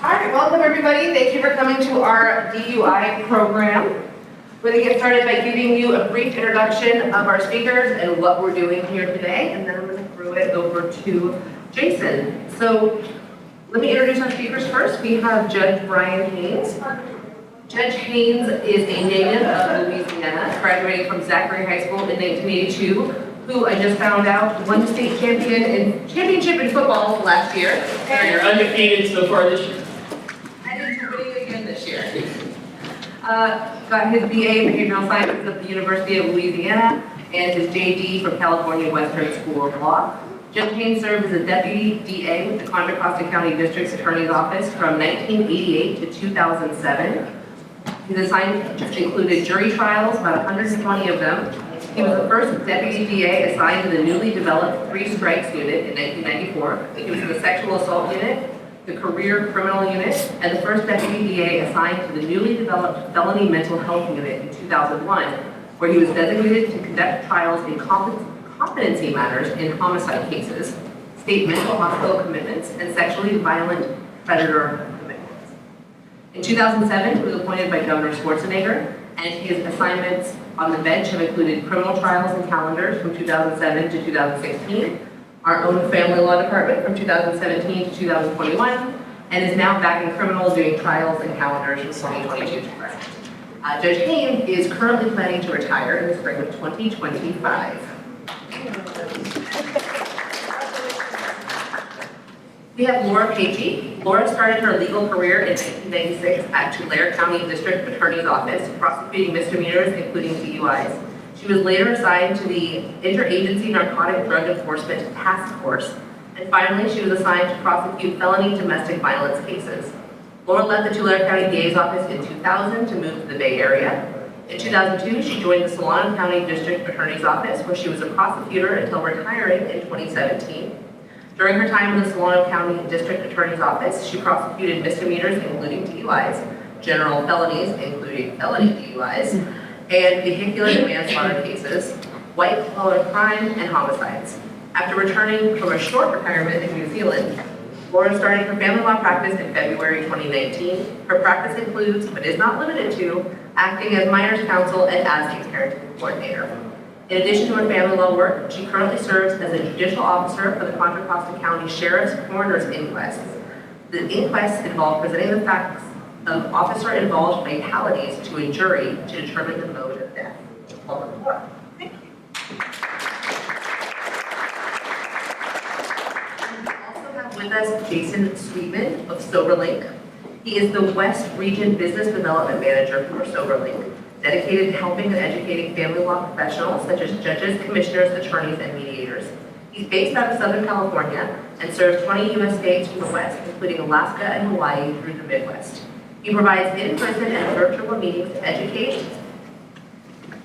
All right, welcome everybody. Thank you for coming to our DUI program. We're going to get started by giving you a brief introduction of our speakers and what we're doing here today, and then I'm going to throw it over to Jason. So let me introduce our speakers first. We have Judge Brian Haynes. Judge Haynes is a native of Louisiana, graduating from Zachary High School in 1982, who I just found out won the state championship in football last year. And you're undefeated so far this year. And is winning again this year. Got his BA in Behavioral Sciences at the University of Louisiana and his JD from California Western School of Law. Judge Haynes served as a deputy DA with the Contra Costa County District's Attorney's Office from 1988 to 2007. His assignments included jury trials, about 120 of them. He was the first deputy DA assigned to the newly developed 3 Strikes Unit in 1994. He was in the Sexual Assault Unit, the Career Criminal Unit, and the first deputy DA assigned to the newly developed Felony Mental Health Unit in 2001, where he was designated to conduct trials in competency matters in homicide cases, state mental hospital commitments, and sexually violent predator commitments. In 2007, he was appointed by Governor Schwarzenegger, and his assignments on the bench have included criminal trials and calendars from 2007 to 2016, our own family law department from 2017 to 2021, and is now back in criminal doing trials and calendars from 2022 to present. Judge Haynes is currently planning to retire in the spring of 2025. We have Laura Pagey. Laura started her legal career in 1996 at Tulare County District Attorney's Office, prosecuting misdemeanors, including DUIs. She was later assigned to the Interagency Narcotic Drug Enforcement Task Force, and finally she was assigned to prosecute felony domestic violence cases. Laura left the Tulare County DA's office in 2000 to move to the Bay Area. In 2002, she joined the Solano County District Attorney's Office, where she was a prosecutor until retiring in 2017. During her time in the Solano County District Attorney's Office, she prosecuted misdemeanors, including DUIs, general felonies, including felony DUIs, and vehicular manslaughter cases, white-collar crime, and homicides. After returning from a short retirement in New Zealand, Laura started her family law practice in February 2019. Her practice includes, but is not limited to, acting as minors counsel and as a parenting coordinator. In addition to her family law work, she currently serves as a judicial officer for the Contra Costa County Sheriff's Coroner's Inquests. The inquests involve presenting the facts of officer-involved fatalities to a jury to determine the mode of death. Welcome, Laura. Thank you. We also have with us Jason Sweetman of Soberlink. He is the West Region Business Development Manager for Soberlink, dedicated to helping and educating family law professionals such as judges, commissioners, attorneys, and mediators. He's based out of Southern California and serves 20 U.S. states from the West, including Alaska and Hawaii through the Midwest. He provides in-person and virtual meetings to educate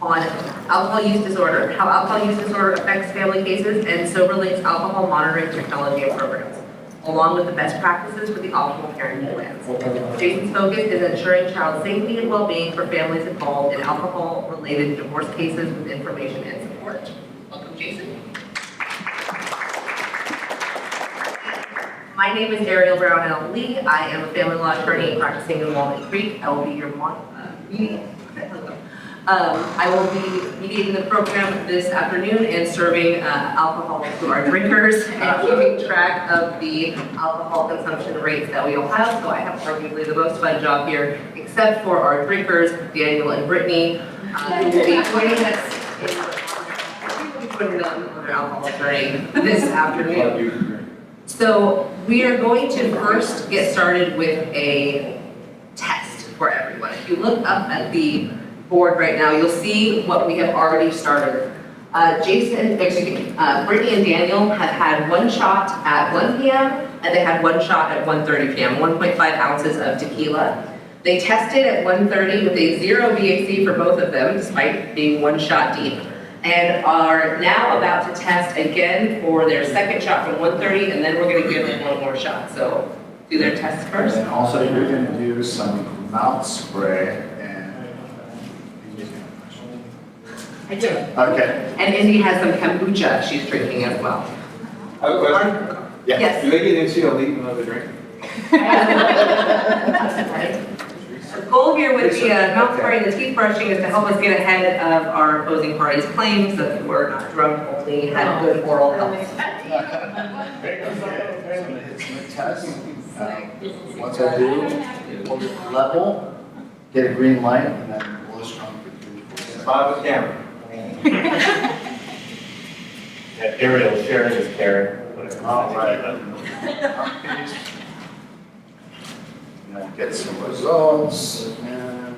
on alcohol use disorder, how alcohol use disorder affects family cases, and Soberlink's alcohol monitoring technology and programs, along with the best practices for the optimal parenting plans. Jason's focus is ensuring child safety and well-being for families involved in alcohol-related divorce cases with information and support. Welcome, Jason. My name is Ariel Brownell Lee. I am a family law attorney practicing in Walnut Creek. I will be your mediator. I will be mediating the program this afternoon and serving alcohol to our drinkers and keeping track of the alcohol consumption rates that we all have. So I have arguably the most fun job here, except for our drinkers, Daniel and Brittany, who will be joining us in putting on their alcohol journey this afternoon. So we are going to first get started with a test for everyone. If you look up at the board right now, you'll see what we have already started. Brittany and Daniel have had one shot at 1 p.m. and they had one shot at 1:30 p.m., 1.5 ounces of tequila. They tested at 1:30 with a 0 VAC for both of them, despite being one shot deep, and are now about to test again for their second shot from 1:30, and then we're going to give them one more shot. So do their tests first. And also you're going to do some mouth spray. I do. Okay. And Indy has some kombucha she's drinking as well. I have a question. Yeah. Yes. Do they get NCLE when they drink? The goal here with the mouth spray and the teeth brushing is to help us get ahead of our opposing parties' claims that we're not drunk, only have good oral health. Test. Once I do, hold it level, get a green light, and then blow strong for 3 4 Bob with camera. Ariel sharing his Karen. All right. And get some results. And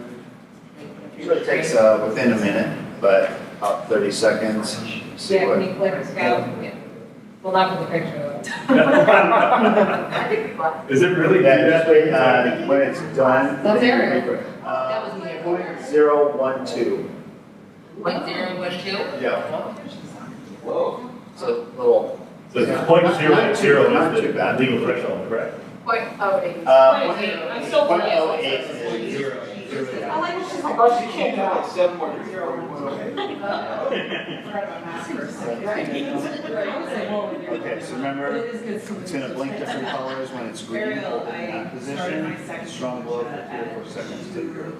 usually it takes within a minute, but about 30 seconds. See Yeah, what. can you click scout? Well, not for the picture though. Is it really? Yeah, that way, when it's done. That's Ariel. That was me. 0.012. 1012? Yeah. Whoa. It's a little. So it's 0.010 Not is too the bad. legal threshold, correct? Point oh eight. I'm still 0.08 is I like what she's like, Oh, she can't do like 7 more. Okay, so remember, it's gonna blink different colors when it's green, hold it in that position, strong blow for 3 or 4 seconds to your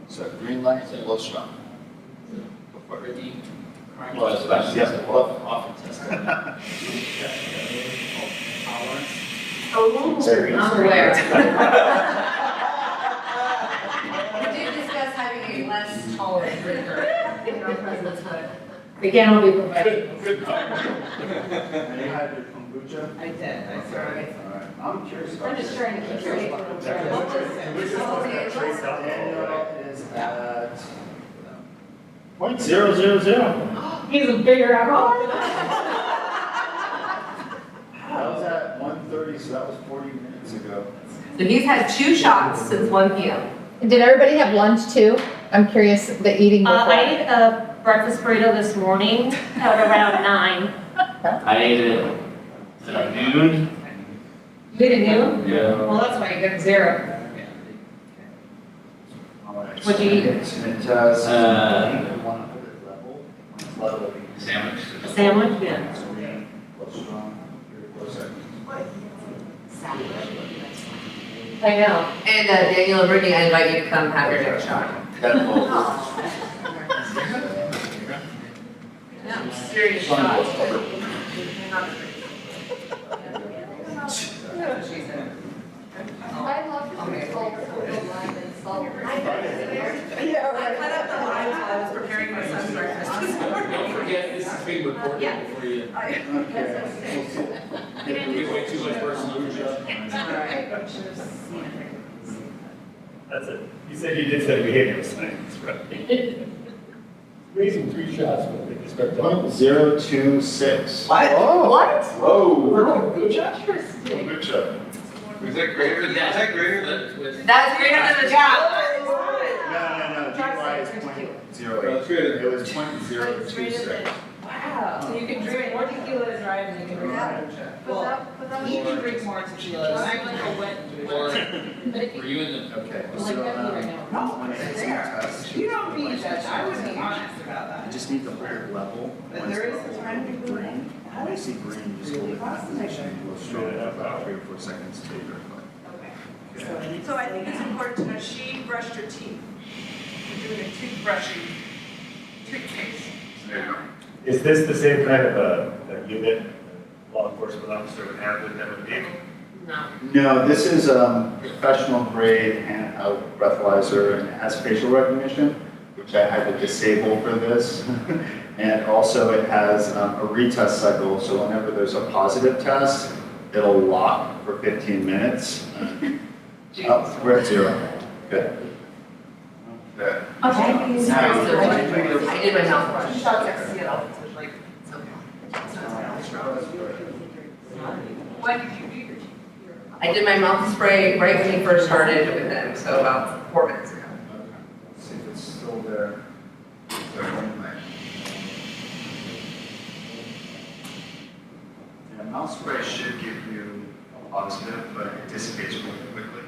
So green light, blow strong. Go for it. Well, it's best, yes, blow. There we go. I'm aware. We did discuss having a less tolerant drinker in our presence, but We can't all be professionals. And you had your kombucha? I did, I saw it. All right, I'm curious about I'm just this. trying to keep track. Daniel is at 0.000. He's a bigger alcoholic. That was at 1:30, so that was 40 minutes ago. so he's had 2 shots since 1 p.m. Did everybody have lunch too? I'm curious, the eating before. I ate a breakfast burrito this morning at around 9. I ate it at noon. You did it new? Yeah. Well, that's why you got 0. What'd you eat? It does. You want to put it level? When it's level. Sandwich. A sandwich? Yeah. It's green, blow strong, 3 or 4 seconds. I know. And Daniel and Brittany, I invite you to come have your next shot. That will. Serious Strong shot. blow. I love salt, lime, and salt. I cut up the lines while I was preparing my son's breakfast this morning. Don't forget, this is being recorded Yeah. before you. Okay. Give away too much personal information. That's it. You said you did study behavior science, right? Raising 3 shots, but they expect 0.026. What? Whoa. Kombucha. Is that greater than that? Is that greater than? That's greater than the shot. No, DUI is 0.08. That's good. It was 0.026. Wow. So you can drink more tequila to drive than you can drink kombucha. Well, you can drink more tequila. I can go wet. Or But if you, were you in the? Okay, like so, that right now. when it's in test, You don't be judged, I would be honest about you that. just need to hold it level. But When it's there is level, a time to do it. green. When you see green, just hold it in that position, blow strong for about 3 or 4 seconds to your Okay. So I think it's important to know she brushed her teeth. We're doing a toothbrushing toothpaste. Is this the same kind of a unit law enforcement officer would have with them in a vehicle? No. No, this is professional grade handheld breathalyzer and it has facial recognition, which I had to disable for this. And also it has a retest cycle, so whenever there's a positive test, it'll lock for 15 minutes. Oh, we're at 0. Good. Good. Okay. I did my mouth brush. When did you do your teeth? I did my mouth spray right when he first started with them, so about 4 minutes ago. Let's see if it's still there. Yeah, mouth spray should give you a positive, but it dissipates really quickly.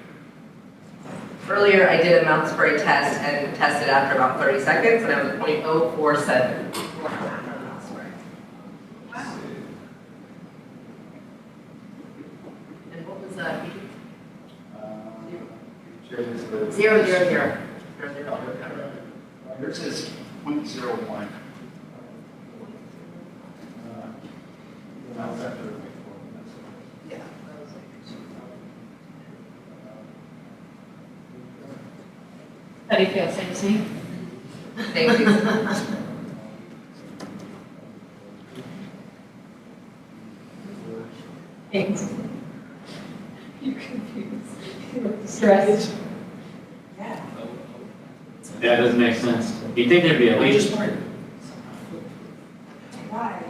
Earlier, I did a mouth spray test and tested after about 30 seconds, and I was 0.047. And what was that? Zero, zero, zero. Yours is 0.01. Yeah. How do you feel, Stacey? Thank you. Haynes? You're confused. You look stressed. Yeah. That doesn't make sense. You'd think there'd be at least. Why?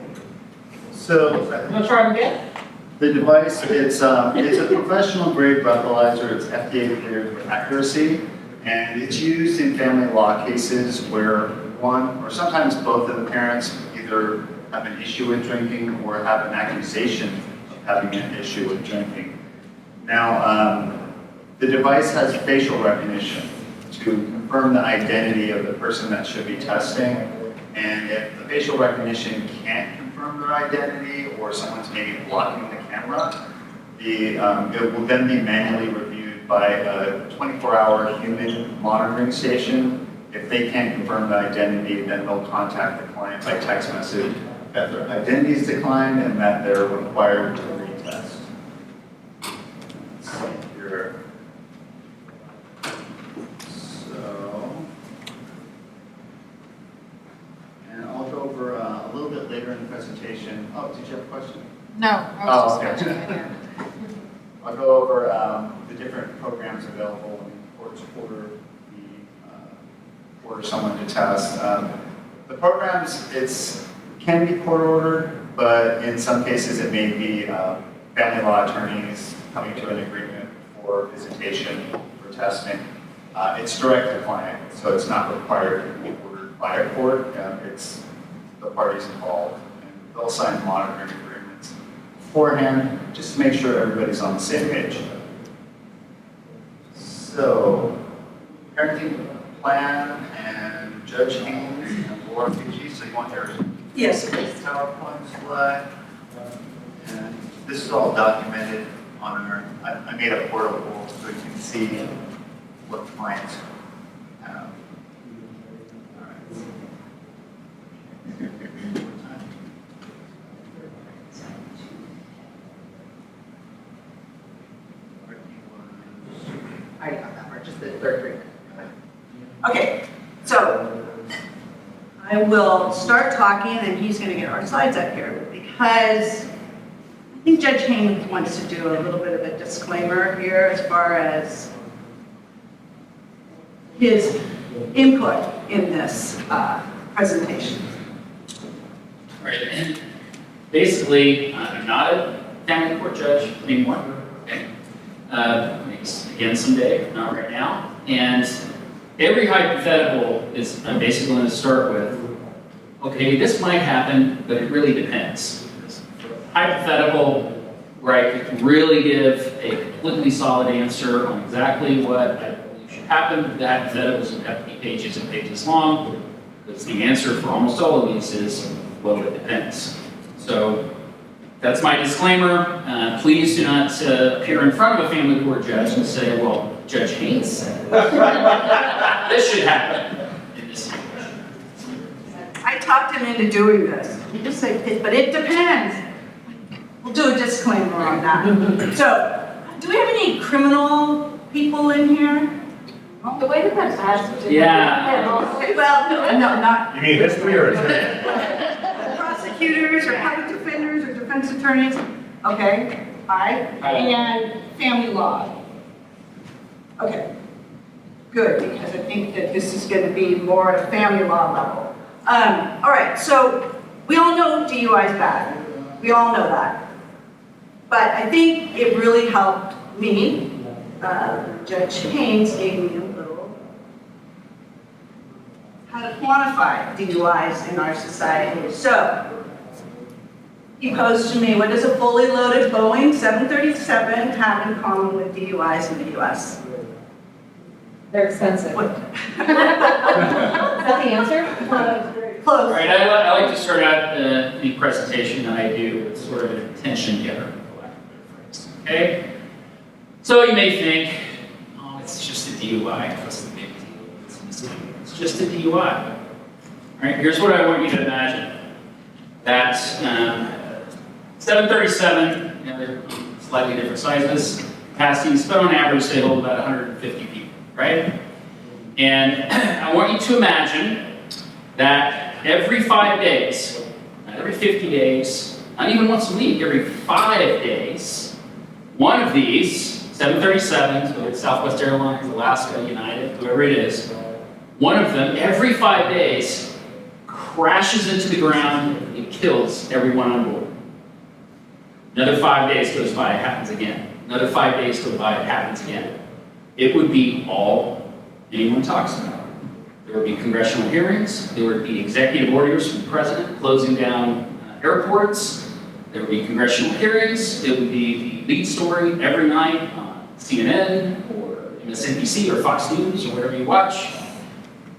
So Wanna try them again? the device, it's a professional grade breathalyzer. It's FDA cleared for accuracy, and it's used in family law cases where one or sometimes both of the parents either have an issue with drinking or have an accusation of having an issue with drinking. Now, the device has facial recognition to confirm the identity of the person that should be testing. And if the facial recognition can't confirm their identity or someone's maybe blocking the camera, it will then be manually reviewed by a 24-hour human monitoring station. If they can't confirm the identity, then they'll contact the client by text message that their identity is declined and that they're required to retest. Let's see here. And I'll go over a little bit later in the presentation. Oh, did you have a question? No, I was just Oh, okay. watching it here. I'll go over the different programs available in courts order order someone to test. The programs, can be court ordered, but in some cases it may be family law attorneys coming to an agreement for visitation for testing. It's direct to client, so it's not required to be ordered by a court. It's the parties involved, and they'll sign monitoring agreements beforehand, just to make sure everybody's on the same page. So, parenting plan and Judge Haynes and Laura Pagey, so you want your Yes, please. PowerPoint slide. And this is all documented on our, I made a portable so you can see what clients have. All right. I got that part, just the third grade. Okay, so I will start talking and he's going to get our slides up here because I think Judge Haynes wants to do a little bit of a disclaimer here as far as his input in this presentation. All right, and basically, I'm not a family court judge anymore. Okay. Again someday, not right now. And every hypothetical is, I'm basically going to start with, okay, this might happen, but it really depends. Hypothetical, where I could really give a completely solid answer on exactly what I believe should happen. The hypotheticals would have to be pages and pages long, because the answer for almost all of these is, well, it depends. So that's my disclaimer. Please do not appear in front of a family court judge and say, well, Judge Haynes said this should happen in this situation. I talked him into doing this. He just said, but it depends. We'll do a disclaimer on that. So, do we have any criminal people in here? The way that that's asked. Yeah. Okay, well, no, not You mean history or attorney? prosecutors or public defenders or defense attorneys. Okay, aye. And family law. Okay, good, because I think that this is going to be more at a family law level. All right, so we all know DUI is bad. We all know that. But I think it really helped me. Judge Haynes gave me a little how to quantify DUIs in our society. So he posed to me, what does a fully loaded Boeing 737 have in common with DUIs in the U.S.? They're expensive. What? Is that the answer? Close. All right, I like to start out the presentation that I do with sort of an attention getter, for lack of a better phrase. Okay? So you may think, oh, it's just a DUI. What's the big deal? It's a misdemeanor. It's just a DUI. All right, here's what I want you to imagine. That 737, they're slightly different sizes, capacities, but on average they hold about 150 people, right? And I want you to imagine that every 5 days, not every 50 days, not even once a week, every 5 days, one of these 737s, whether it's Southwest Airlines, Alaska, United, whoever it is, one of them every 5 days crashes into the ground and kills everyone on board. Another 5 days goes by, it happens again. Another 5 days go by, it happens again. It would be all anyone talks about. There would be congressional hearings. There would be executive orders from the president closing down airports. There would be congressional hearings. It would be the lead story every night on CNN or MSNBC or Fox News or whatever you watch. It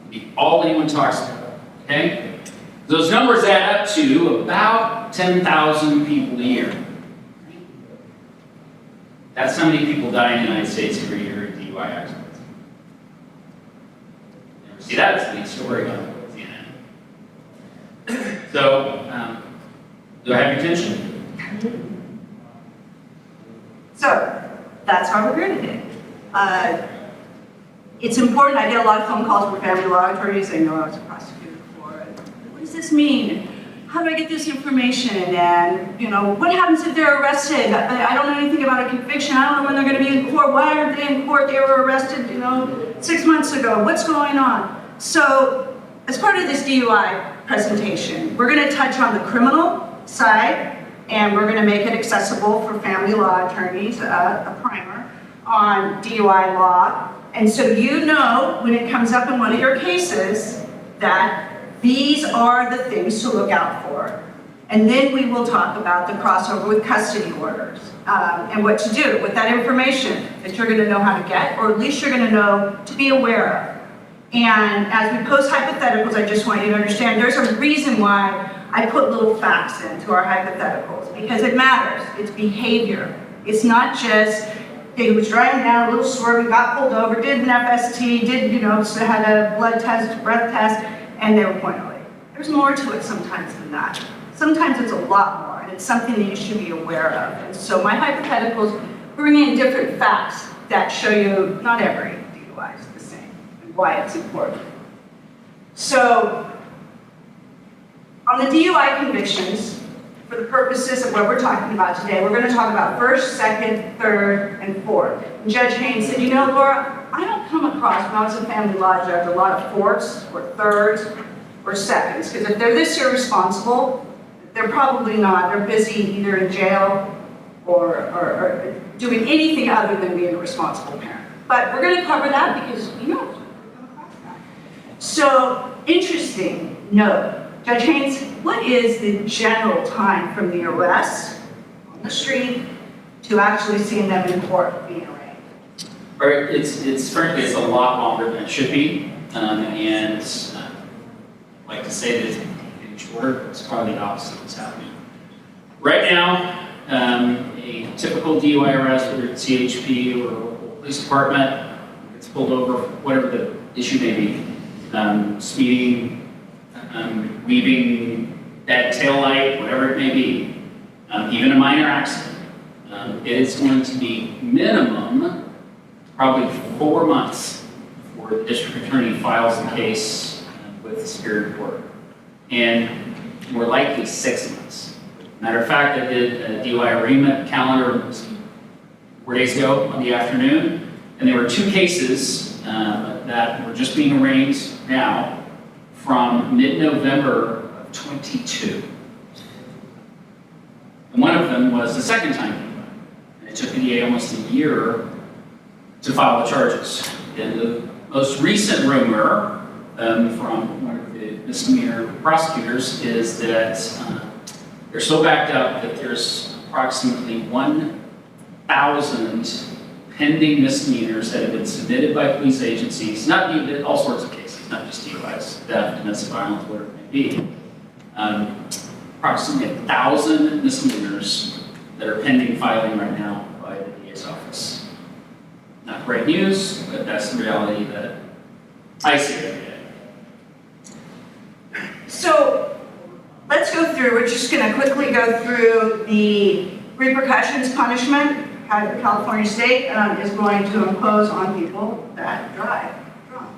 would be all anyone talks about, okay? Those numbers add up to about 10,000 people a year. That's how many people die in the United States every year in DUI accidents. Never see that as the lead story on CNN. So, do I have your attention? So, that's why we're here today. It's important, I get a lot of phone calls from family law attorneys. They know I was a prosecutor before. What does this mean? How do I get this information? And, what happens if they're arrested? I don't know anything about a conviction. I don't know when they're going to be in court. Why aren't they in court? They were arrested, 6 months ago. What's going on? So, as part of this DUI presentation, we're going to touch on the criminal side, and we're going to make it accessible for family law attorneys, a primer on DUI law. And so when it comes up in one of your cases, that these are the things to look out for. And then we will talk about the crossover with custody orders and what to do with that information that you're going to know how to get, or at least you're going to know to be aware of. And as we post hypotheticals, I just want you to understand there's a reason why I put little facts into our hypotheticals, because it matters. It's behavior. It's not just, he was driving down a little swerve, got pulled over, did an FST, had a blood test, breath test, and they were pointing away. There's more to it sometimes than that. Sometimes it's a lot more, and it's something that you should be aware of. And so my hypotheticals bring in different facts that show you not every DUI is the same, and why it's important. So, on the DUI convictions, for the purposes of what we're talking about today, we're going to talk about first, second, third, and fourth. And Judge Haynes said, Laura, I don't come across, when I was a family law judge, a lot of fourths or thirds or seconds, because if they're this irresponsible, they're probably not. They're busy either in jail or doing anything other than being a responsible parent. But we're going to cover that because we know we're come across that. So, interesting note. Judge Haynes, what is the general time from the arrest on the street to actually seeing them in court being arraigned? All right, frankly, it's a lot longer than it should be. And I'd like to say that it's getting shorter, but it's probably the opposite of what's happening. Right now, a typical DUI arrest, whether it's CHP or local police department, gets pulled over, whatever the issue may be, speeding, weaving that taillight, whatever it may be, even a minor accident, it is going to be minimum probably 4 months before the district attorney files the case with the Superior Court, and more likely 6 months. Matter of fact, I did a DUI arraignment calendar 4 days ago on the afternoon, and there were 2 cases that were just being arraigned now from mid-November of 22. And one of them was the second time DUI. It took the DA almost a year to file the charges. And the most recent rumor from one of the misdemeanor prosecutors is that they're so backed up that there's approximately 1,000 pending misdemeanors that have been submitted by police agencies, not even all sorts of cases, not just DUIs, theft, domestic violence, whatever it may be. Approximately 1,000 misdemeanors that are pending filing right now by the DA's office. Not great news, but that's the reality that I see every day. So let's go through, we're just going to quickly go through the repercussions punishment California State is going to impose on people that drive drunk.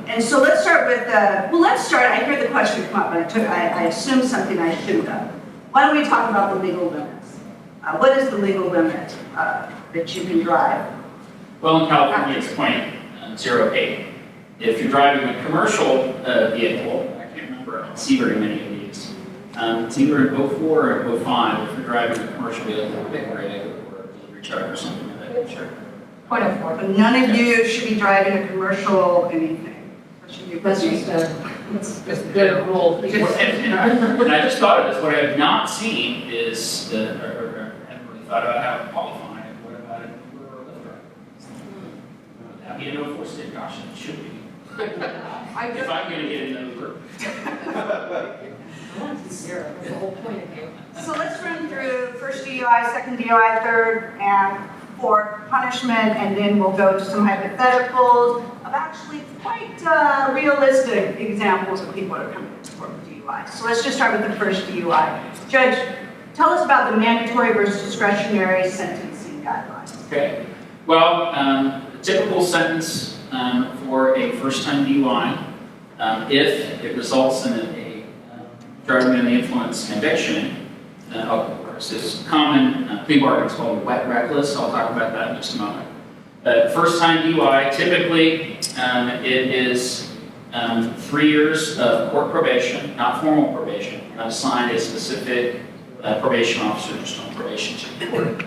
And so let's start with I hear the question come up, but I assumed something I shouldn't have. Why don't we talk about the legal limits? What is the legal limit that you can drive? Well, in California, it's 0.08. If you're driving a commercial vehicle, I can't remember, I don't see very many of these. It's either in 04 or 05 if you're driving a commercial vehicle, a big rig or a delivery truck or something of that nature. But none of you should be driving a commercial anything. That's just a good rule. And I just thought of this, what I have not seen is, or haven't really thought about how to qualify it. What about an Uber or Lyft driver? Would that be an 04 state? Gosh, it should be. If I'm going to get an Uber. That's the whole point of view. So let's run through first DUI, second DUI, third, and fourth punishment, and then we'll go to some hypotheticals of actually quite realistic examples of people that are coming to court with DUI. So let's just start with the first DUI. Judge, tell us about the mandatory versus discretionary sentencing guidelines. Okay. Well, the typical sentence for a first-time DUI, if it results in a driving under the influence conviction, of course, is common plea bargains called wet reckless. I'll talk about that in just a moment. First-time DUI, typically it is 3 years of court probation, not formal probation. You're not assigned a specific probation officer, just on probation to the court.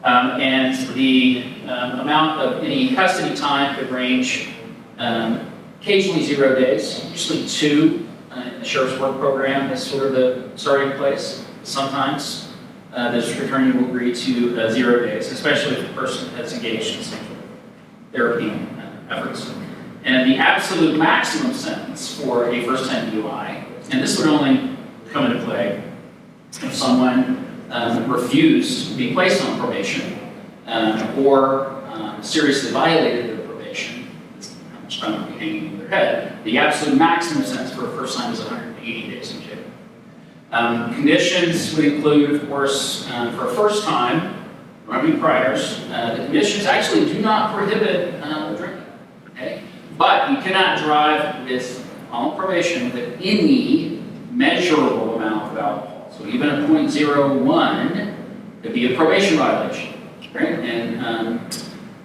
And the amount of any custody time could range occasionally 0 days, usually 2 in the sheriff's work program is sort of the starting place. Sometimes the district attorney will agree to 0 days, especially if the person has engaged in some sort of therapy efforts. And the absolute maximum sentence for a first-time DUI, and this would only come into play if someone refused to be placed on probation or seriously violated their probation, how much time would be hanging over their head. The absolute maximum sentence for a first time is 180 days in jail. Conditions would include, of course, for a first time, there aren't any priors. The conditions actually do not prohibit drinking, okay? But you cannot drive on probation with any measurable amount of alcohol. So even a 0.01 could be a probation violation, right? And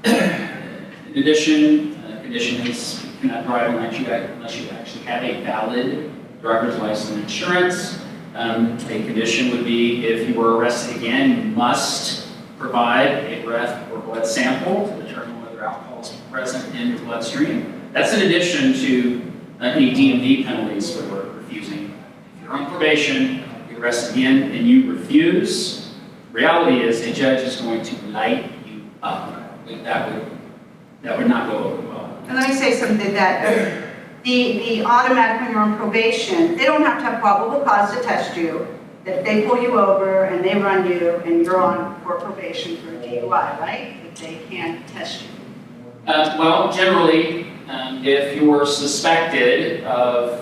in addition, condition is you cannot drive unless you actually have a valid driver's license and insurance. A condition would be if you were arrested again, you must provide a breath or blood sample to determine whether alcohol is present in your bloodstream. That's in addition to any DMV penalties for refusing. If you're on probation, you're arrested again, and you refuse, reality is a judge is going to light you up. That would not go over well. And let me say something that the automatic when you're on probation, they don't have to have probable cause to test you. If they pull you over and they run you and you're on for probation for a DUI, right? If they can't test you. Well, generally, if you're suspected of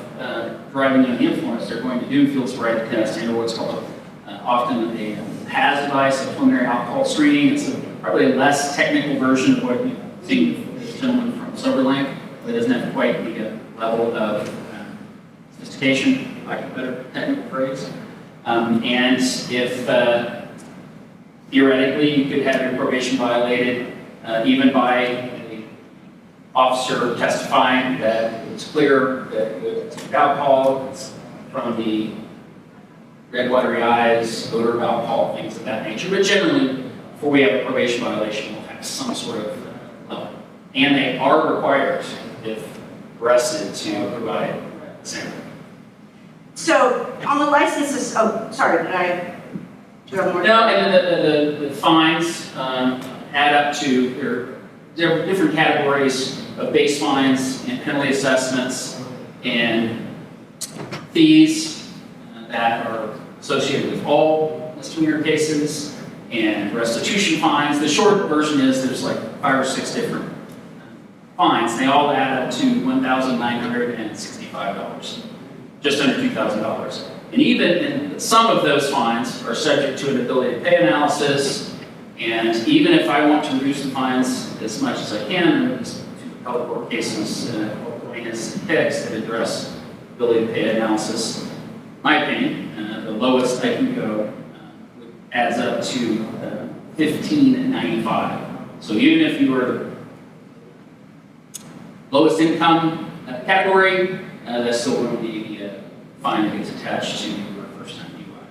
driving under the influence, they're going to do field sobriety test and what's called often a HAZ device, a pulmonary alcohol screening. It's probably a less technical version of what you've seen from this gentleman from Soberlink. It doesn't have quite the level of sophistication, like a better technical phrase. And if theoretically you could have your probation violated even by an officer testifying that it's clear that it's alcohol, it's from the red watery eyes, odor of alcohol, things of that nature. But generally, before we have a probation violation, we'll have some sort of level. And they are required, if arrested, to provide the sample. So on the licenses, oh, sorry, do you have more? No, and the fines add up to, there are different categories of base fines and penalty assessments and fees that are associated with all misdemeanor cases and restitution fines. The short version is there's like 5 or 6 different fines. They all add up to $1,965, just under $2,000. And even some of those fines are subject to an ability to pay analysis. And even if I want to reduce the fines as much as I can, there's 2 appellate court cases, Haynes and Pagey, that address ability to pay analysis. In my opinion, the lowest I can go adds up to $1,595. So even if you were lowest income category, that's still going to be the fine that gets attached to your first time DUI.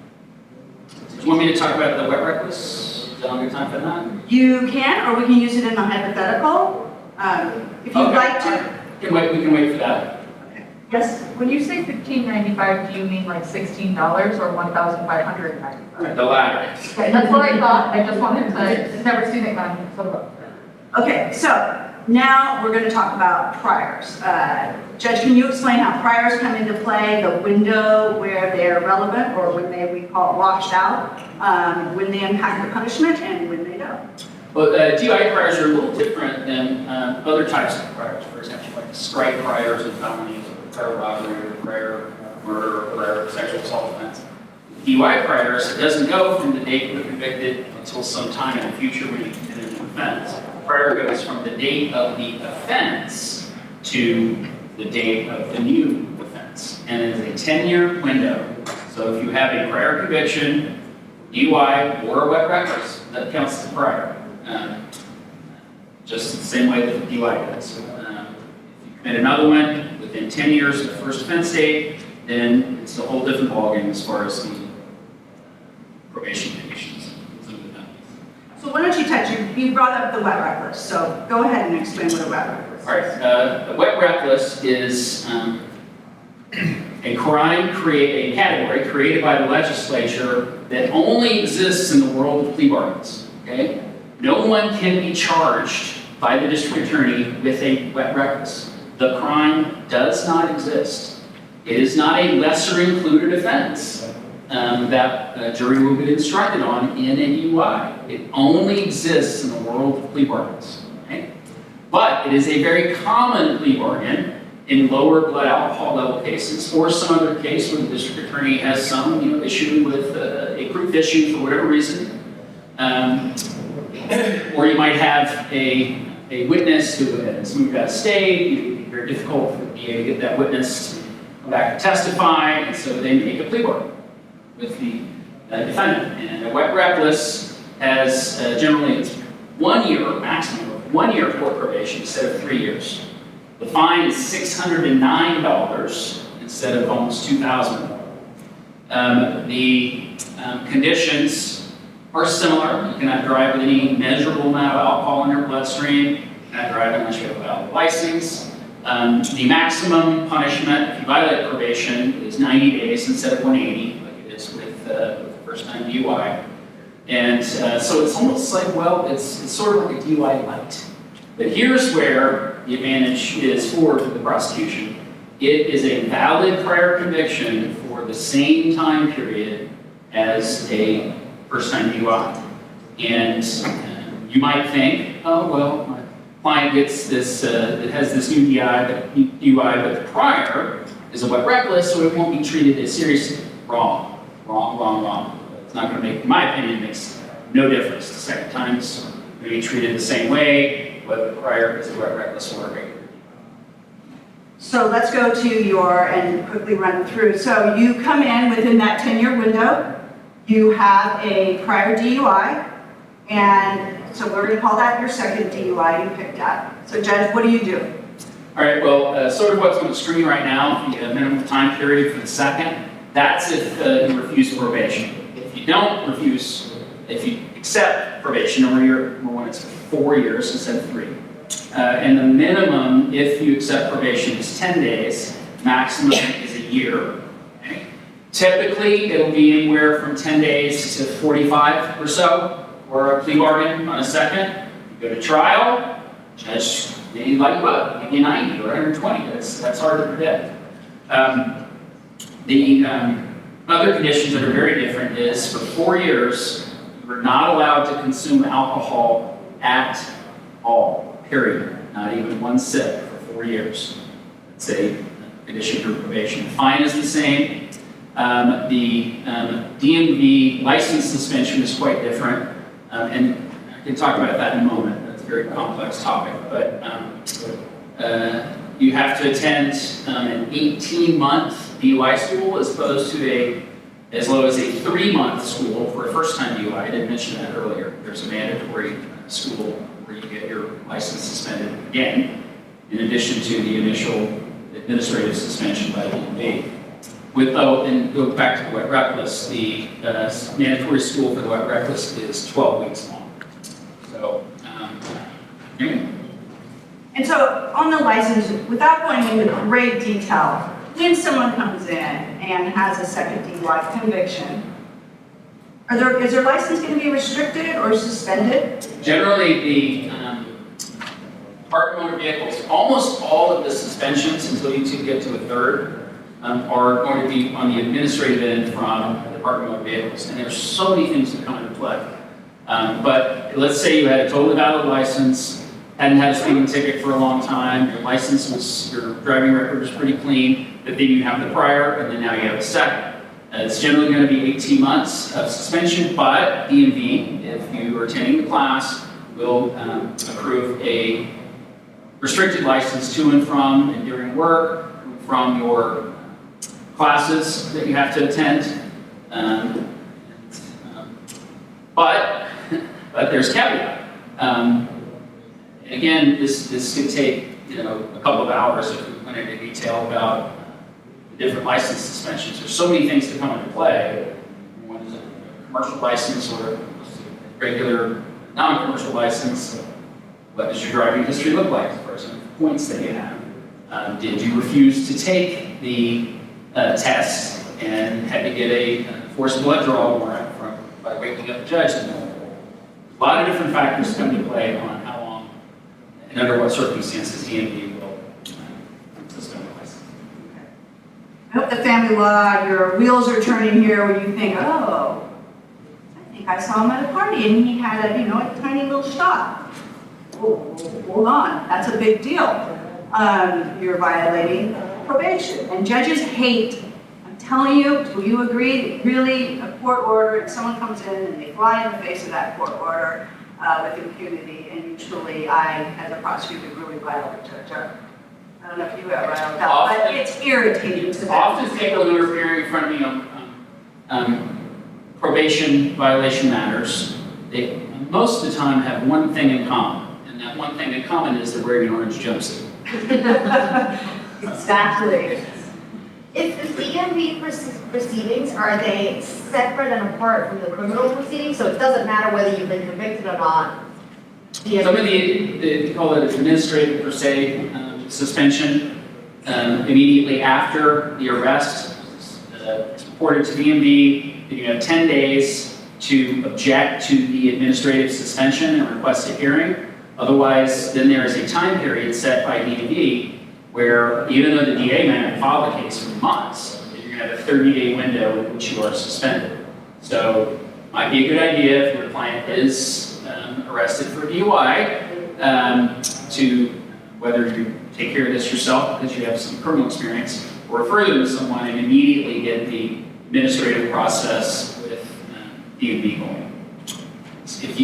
Do you want me to talk about the wet reckless? Is that a good time for that? You can, or we can use it in the hypothetical, if you'd like to. We can wait for that. Yes, when you say $1,595, do you mean like $16 or $1,595? The latter. Okay, that's what I thought, I just wanted to, never seen it done, so. Okay, so now we're going to talk about priors. Judge, can you explain how priors come into play, the window where they're relevant, or when we call it washed out, when they impact the punishment and when they don't? Well, DUI priors are a little different than other types of priors. For example, like strike priors and felonies, or prior robbery, or prior murder, or prior sexual assault offense. DUI priors, it doesn't go from the date you were convicted until some time in the future when you committed an offense. Prior goes from the date of the offense to the date of the new offense. And it is a 10-year window. So if you have a prior conviction, DUI or a wet reckless, that counts as a prior. Just the same way that the DUI does. If you commit another one within 10 years of the first offense date, then it's a whole different ballgame as far as the probation conditions. So why don't you touch, you brought up the wet reckless, so go ahead and explain what a wet reckless is. All right, a wet reckless is a crime, a category created by the legislature that only exists in the world of plea bargains, okay? No one can be charged by the district attorney with a wet reckless. The crime does not exist. It is not a lesser included offense that a jury will be instructed on in a DUI. It only exists in the world of plea bargains, okay? But it is a very common plea bargain in lower blood alcohol level cases, or some other case where the district attorney has some issue with a proof issue for whatever reason. Or you might have a witness who has moved out of state. It would be very difficult for the DA to get that witness to come back and testify, and so they make a plea bargain with the defendant. And a wet reckless has generally it's 1 year, maximum of 1 year court probation instead of 3 years. The fine is $609 instead of almost $2,000. The conditions are similar. You cannot drive with any measurable amount of alcohol in your bloodstream. You cannot drive unless you have a valid license. The maximum punishment, if you violate probation, is 90 days instead of 180, like it is with the first-time DUI. And so it's almost like, well, it's sort of like a DUI light. But here's where the advantage is for the prosecution. It is a valid prior conviction for the same time period as a first-time DUI. And you might think, oh, well, my client gets this, it has this new DUI, but the prior is a wet reckless, so it won't be treated as seriously. Wrong. It's not going to make, in my opinion, it makes no difference. The second time it's going to be treated the same way, whether the prior is a wet reckless or a regular. So let's go to and quickly run through. So you come in within that 10-year window. You have a prior DUI, and so we're going to call that your second DUI you picked up. So Judge, what do you do? All right, well, sort of what's on the screen right now, the minimum time period for the second, that's if you refuse probation. If you don't refuse, if you accept probation, number one, it's 4 years instead of 3. And the minimum, if you accept probation, is 10 days. Maximum is a year. Okay. Typically, it'll be anywhere from 10 days to 45 or so, or a plea bargain on a second. You go to trial, judge may let you up, maybe 90 or 120. That's hard to predict. The other conditions that are very different is for 4 years, you were They're not allowed to consume alcohol at all, period. Not even one sip for 4 years. It's a condition for probation. The fine is the same. The DMV license suspension is quite different. And I can talk about that in a moment. That's a very complex topic. But you have to attend an 18-month DUI school as opposed to as low as a 3-month school for a first-time DUI. I didn't mention that earlier. There's a mandatory school where you get your license suspended again, in addition to the initial administrative suspension by the DMV. And go back to the wet reckless, the mandatory school for the wet reckless is 12 weeks long. So, And so on the license, without going into great detail, when someone comes in and has a second DUI conviction, is their license going to be restricted or suspended? Generally, the Department of Motor Vehicles, almost all of the suspensions until you two get to a third, are going to be on the administrative end from the Department of Motor Vehicles. And there's so many things that come into play. But let's say you had a totally valid license, hadn't had a speeding ticket for a long time, your driving record was pretty clean, but then you have the prior, and then now you have a second. It's generally going to be 18 months of suspension, but DMV, if you are attending the class, will approve a restricted license to and from and during work, from your classes that you have to attend. But there's caveat. Again, this could take a couple of hours if we went into detail about the different license suspensions. There's so many things that come into play. One is a commercial license or a regular non-commercial license. What does your driving history look like as far as the points that you have? Did you refuse to take the test and had to get a forced blood draw warrant by waking up the judge? A lot of different factors come into play on how long and under what circumstances DMV will suspend the license. I hope the family law, your wheels are turning here when you think, oh, I think I saw him at a party and he had a tiny little shot. Oh, hold on, that's a big deal. You're violating probation. And judges hate, I'm telling you, will you agree, really a court order, and someone comes in and they fly in the face of that court order with impunity, and usually I, as a prosecutor, really violate judge. I don't know if you ever violate that, but it's irritating to them. Often people who are appearing in front of me on probation violation matters, they most of the time have one thing in common. And that one thing in common is they're wearing an orange jumpsuit. Exactly. If the DMV proceedings, are they separate and apart from the criminal proceedings? So it doesn't matter whether you've been convicted or not? Some of they call it administrative per se suspension immediately after the arrest. It's reported to DMV that you have 10 days to object to the administrative suspension and request a hearing. Otherwise, then there is a time period set by DMV where even though the DA may have filed the case for months, you're going to have a 30-day window in which you are suspended. So it might be a good idea if your client is arrested for DUI to, whether you take care of this yourself because you have some criminal experience, or refer them to someone and immediately get the administrative process with DMV going. If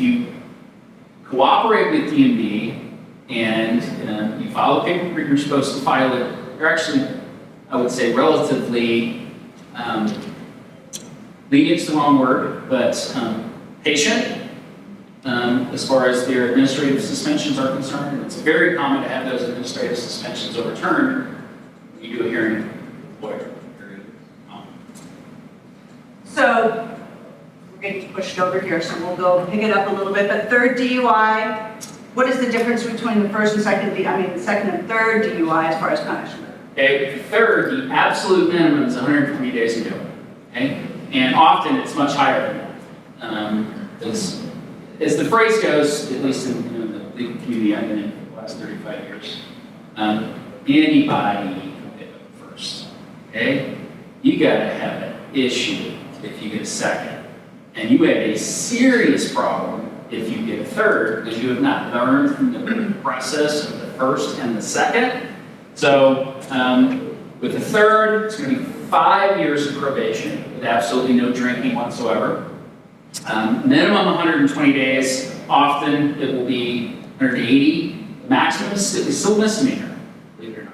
you cooperate with DMV and you file the paperwork you're supposed to file it, you're actually, I would say, relatively lenient's the wrong word, but patient as far as their administrative suspensions are concerned. It's very common to have those administrative suspensions overturned when you do a hearing with a lawyer. So we're getting pushed over here, so we'll go pick it up a little bit. But third DUI, what is the difference between the first and second, the second and third DUI as far as punishment? Okay, the third, the absolute minimum is 120 days in jail. Okay, and often it's much higher than that. As the phrase goes, at least in the legal community I've been in for the last 35 years, anybody can pick up first. Okay, you gotta have an issue if you get a second. And you have a serious problem if you get a third, because you have not learned from the process of the first and the second. So with the third, it's going to be 5 years of probation with absolutely no drinking whatsoever. Minimum 120 days. Often it will be 180. Maximum is still misdemeanor, believe it or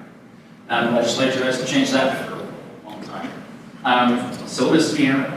not. The legislature has to change that for a long time. Still misdemeanor.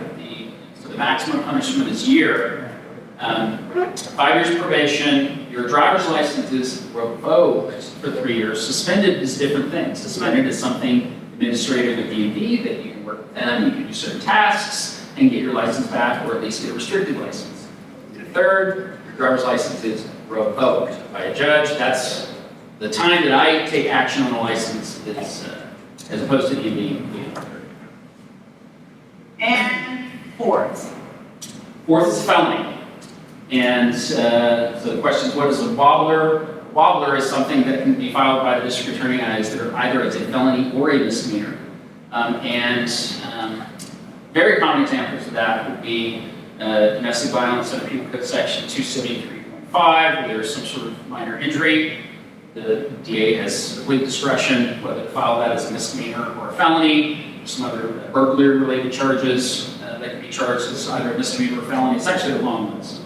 So the maximum punishment is year. 5 years probation. Your driver's license is revoked for 3 years. Suspended is different things. Suspended is something administrative at DMV that you can work with them, you can do certain tasks and get your license back, or at least get a restricted license. The third, your driver's license is revoked by a judge. That's the time that I take action on a license, is, as opposed to DMV. And fourth. Fourth is felony. And so the question is, what is a wobbler? Wobbler is something that can be filed by the district attorney either as a felony or a misdemeanor. Very common examples of that would be domestic violence under Penal Code Section 273.5, where there's some sort of minor injury. The DA has complete discretion whether to file that as a misdemeanor or a felony. Some other burglary-related charges that can be charged as either a misdemeanor or felony. It's actually a long list.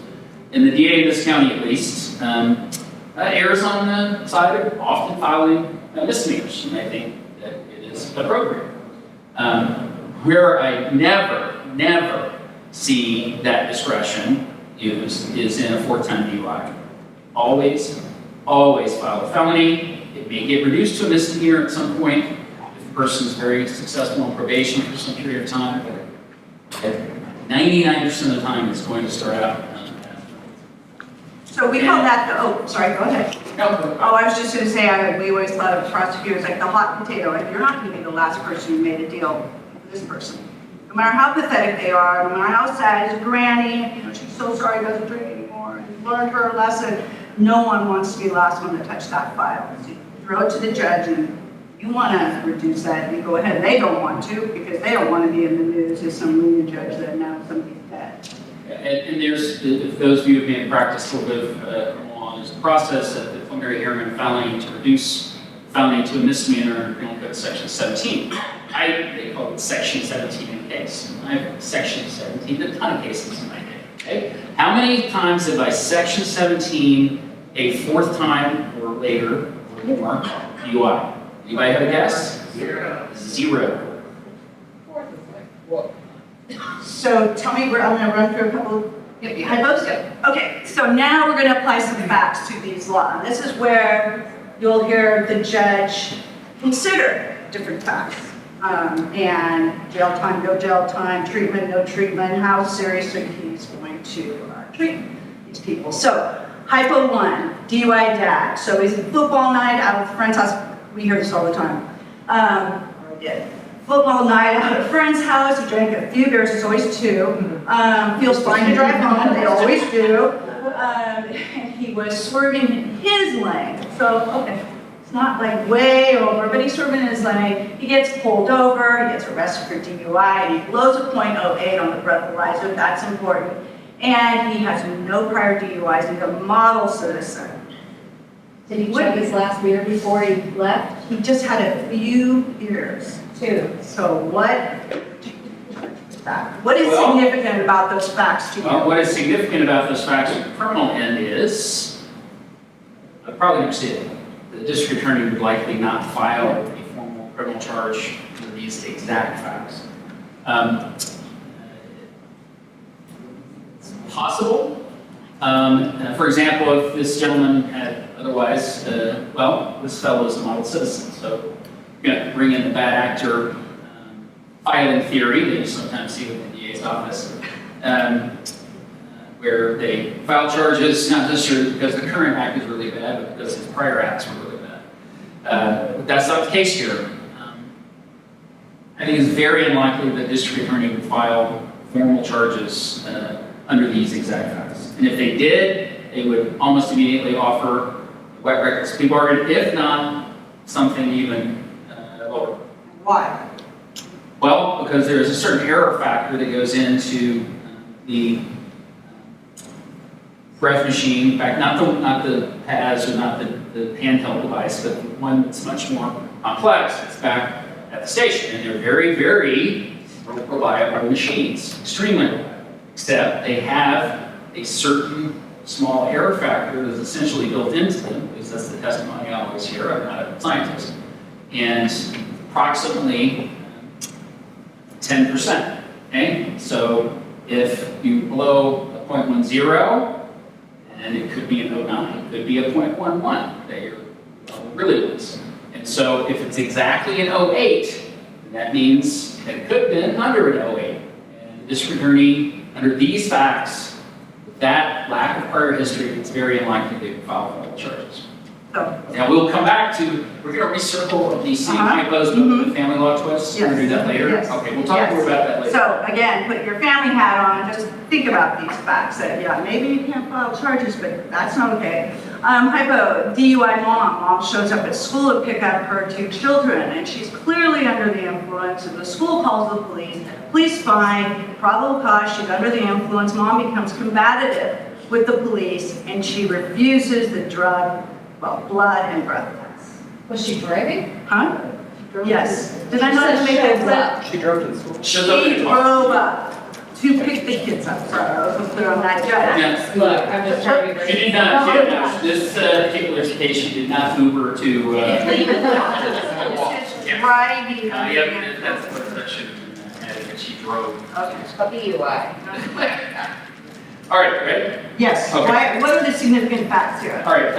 And the DA in this county, at least, errs on the side of often filing misdemeanors, and I think that it is appropriate. Where I never see that discretion used is in a 4-time DUI. Always file a felony. It may get reduced to a misdemeanor at some point if the person is very successful on probation for some period of time, but 99% of the time it's going to start out. So we call that the, oh, sorry, go ahead. No. Oh, I was just going to say, we always thought of prosecutors like the hot potato, and you're not going to be the last person who made a deal with this person. No matter how pathetic they are, no matter how sad his granny, she's so sorry he doesn't drink anymore, and learned her lesson, no one wants to be the last one to touch that file. So you throw it to the judge, and you want to reduce that, you go ahead. They don't want to, because they don't want to be in the news as some lenient judge that now somebody's dead. And there's, if those of you who may practice a little bit of criminal law, there's a process at the preliminary hearing on felony to reduce felony to a misdemeanor under Penal Code Section 17. They call it Section 17 in case. I have Section 17, a ton of cases in my day. Okay? How many times have I Section 17 a fourth time or later or more DUI? Anybody have a guess? Zero. So tell me, I'm going to run through a couple hypotheticals. Okay, so now we're going to apply some facts to these laws. This is where you'll hear the judge consider different facts. And jail time, no jail time, treatment, no treatment, how seriously he's going to treat these people. So, hypo 1, DUI dad. So he's at football night out of a friend's house. We hear this all the time. Football night out at a friend's house. He drank a few beers, it's always 2. Feels fine to drive home, they always do. And he was swerving in his lane. So, okay. It's not like way over, but he's swerving in his lane. He gets pulled over, he gets arrested for DUI, and he blows a .08 on the breathalyzer. That's important. And he has no prior DUIs. He's a model citizen. Did he check his last beer before he left? He just had a few beers. 2. So what is significant about those facts to you? Well, what is significant about those facts on the criminal end is, I've probably never seen it. The district attorney would likely not file a formal criminal charge for these exact facts. It's possible. For example, if this gentleman had otherwise, this fellow is a model citizen, so you're going to bring in the bad actor filing theory that you sometimes see with the DA's office, where they file charges, not necessarily because the current act is really bad, but because his prior acts were really bad. But that's not the case here. I think it's very unlikely that the district attorney would file formal charges under these exact facts. And if they did, they would almost immediately offer a wet records plea bargain, if not something even lower. Why? Well, because there is a certain error factor that goes into the breath machine, in fact, not the pads or not the handheld device, but the one that's much more complex. It's back at the station, and they're very, very reliable machines, extremely reliable. Except they have a certain small error factor that's essentially built into them, because that's the testimony I always hear. I'm not a scientist, and approximately 10%. Okay, so if you blow a 0.10, and it could be an 0.9, it could be a 0.11 that your level really was. And so if it's exactly an 0.8, that means that it could have been under an 0.8. And the district attorney, under these facts, with that lack of prior history, it's very unlikely they would file federal charges. So, Now we'll come back to, we're going to recircle the same hypos with the family law twists. We're going to do that later. Yes. Okay, we'll talk more about that later. So again, put your family hat on and just think about these facts. That, yeah, maybe you can't file charges, but that's not okay. Hypo, DUI mom shows up at school to pick up her 2 children, and she's clearly under the influence, and the school calls the police. Police find probable cause, she's under the influence. Mom becomes combative with the police, and she refuses the blood and breath test. Was she driving? Huh? Yes. Did I not make that clear? She drove to the school. She drove up to pick the kids up. So I was clear on that, judge. Yes. Look, I'm just trying to be She did not, this particular patient did not Uber to, Driving. yeah, that's what that should have been, she drove. Okay. a DUI. All right, ready? Yes. Okay. Why, what are the significant facts here? All right,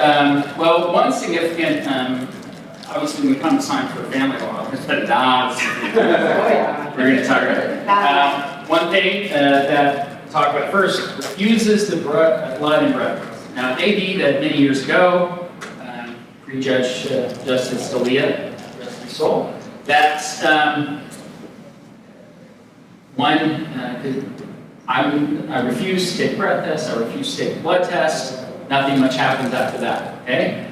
well, one significant, obviously when it comes time for family law, it's been odds. We're going to talk about it. One thing that talk about first, refuses the blood and breath. Now, it may be that many years ago, pre-Judge Justice Scalia, rest his soul, that I refuse to take a breath test, I refuse to take a blood test, nothing much happens after that, okay?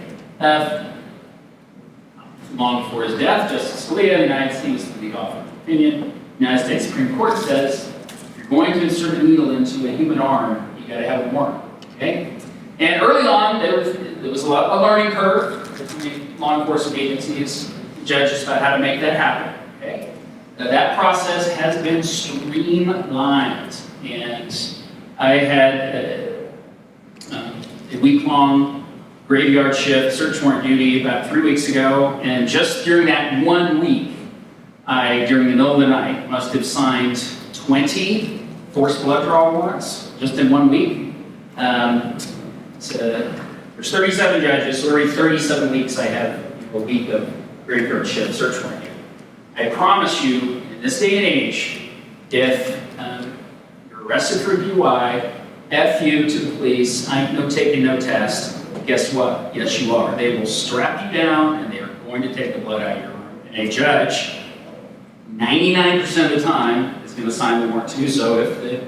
Long before his death, Justice Scalia of the United States, the author of the opinion, the United States Supreme Court says, if you're going to insert a needle into a human arm, you gotta have a warrant, okay? And early on, there was a learning curve between law enforcement agencies, judges about how to make that happen, okay? Now, that process has been streamlined, and I had a week-long graveyard shift, search warrant duty about 3 weeks ago, and just during that 1 week, I, during the middle of the night, must have signed 20 forced blood draw warrants just in 1 week. There's 37 judges, so every 37 weeks I have a week of graveyard shift search warrant duty. I promise you, in this day and age, if you're arrested for DUI, F you to the police, I ain't no taking no test, guess what? Yes, you are. They will strap you down and they are going to take the blood out of your arm. And a judge, 99% of the time, is going to sign the warrant to do so if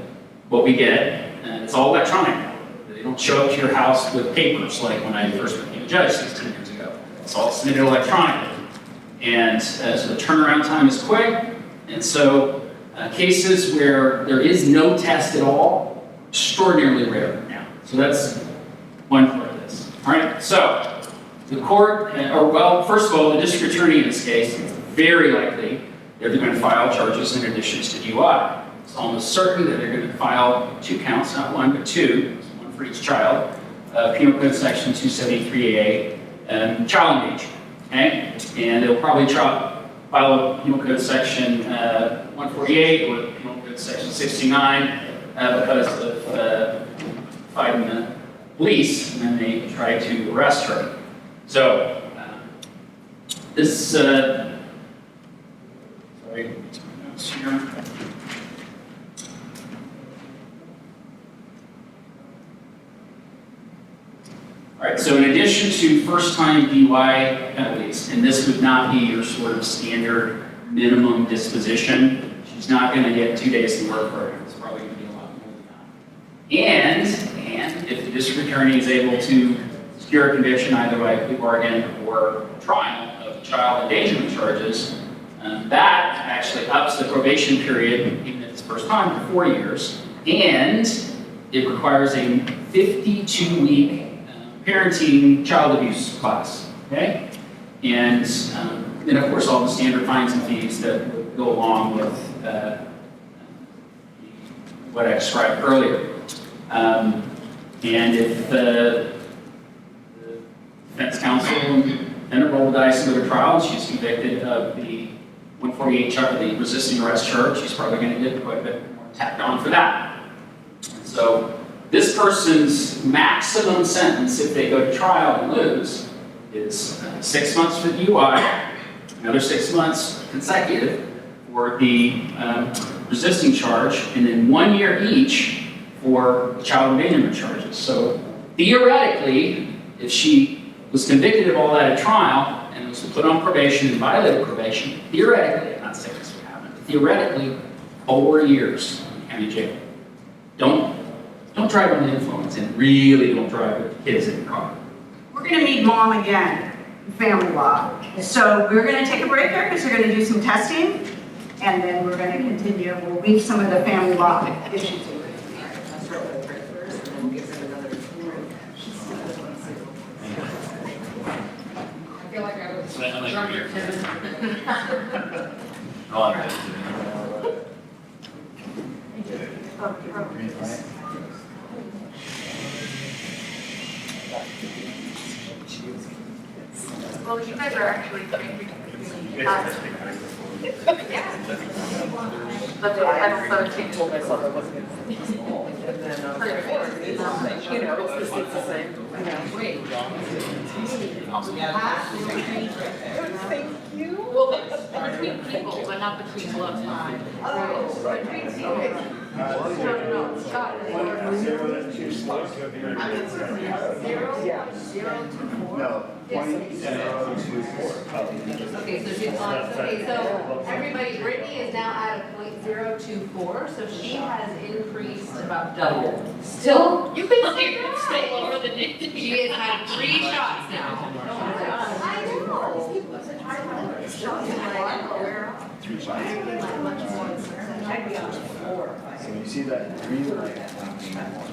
what we get, it's all electronic now. They don't show up to your house with papers like when I first became a judge 16 years ago. It's all submitted electronically. And so the turnaround time is quick. And so cases where there is no test at all, extraordinarily rare now. So that's one part of this. All right, so the court, first of all, the district attorney in this case, it's very likely that they're going to file charges in addition to DUI. It's almost certain that they're going to file 2 counts, not 1, but 2, one for each child, Penal Code Section 273A, child endangerment. Okay, and they'll probably file a Penal Code Section 148 or Penal Code Section 69 because of fighting the police, and then they try to arrest her. So this, sorry, notes here. All right, so in addition to first-time DUI penalties, and this would not be your sort of standard minimum disposition, she's not going to get 2 days to work for her. It's probably going to be a lot more than that. And if the district attorney is able to secure a conviction either by plea bargain or trial of child endangerment charges, that actually ups the probation period, even if it's first time, to 4 years. And it requires a 52-week parenting child abuse class, okay? And then, of course, all the standard fines and fees that go along with what I described earlier. And if the defense counsel and a roll the dice and go to trial, and she's convicted of the 148 charge, the resisting arrest charge, she's probably going to get quite a bit more tacked on for that. So this person's maximum sentence, if they go to trial and lose, is 6 months for the DUI, another 6 months consecutive for the resisting charge, and then 1 year each for child abandonment charges. So theoretically, if she was convicted of all that at trial and was put on probation and violated probation, theoretically, I'm not saying this would happen, theoretically, 4 years in county jail. Don't drive under the influence, and really don't drive with kids in the car. We're going to meet Mom again, family law. So we're going to take a break here because we're going to do some testing, and then we're going to continue. We'll leave some of the family law issues. I feel like I was Well, you guys are actually But I don't told myself I wasn't going to and then, you know, it's the same. Wait. Thank you. Well, between people, but not between gloves. Between people. No, 0.024. Okay, so everybody, Brittany is now at a 0.024, so she has increased about double. Still, you can stay lower than it. She has had 3 shots now. I know. 3 shots. So you see that green light?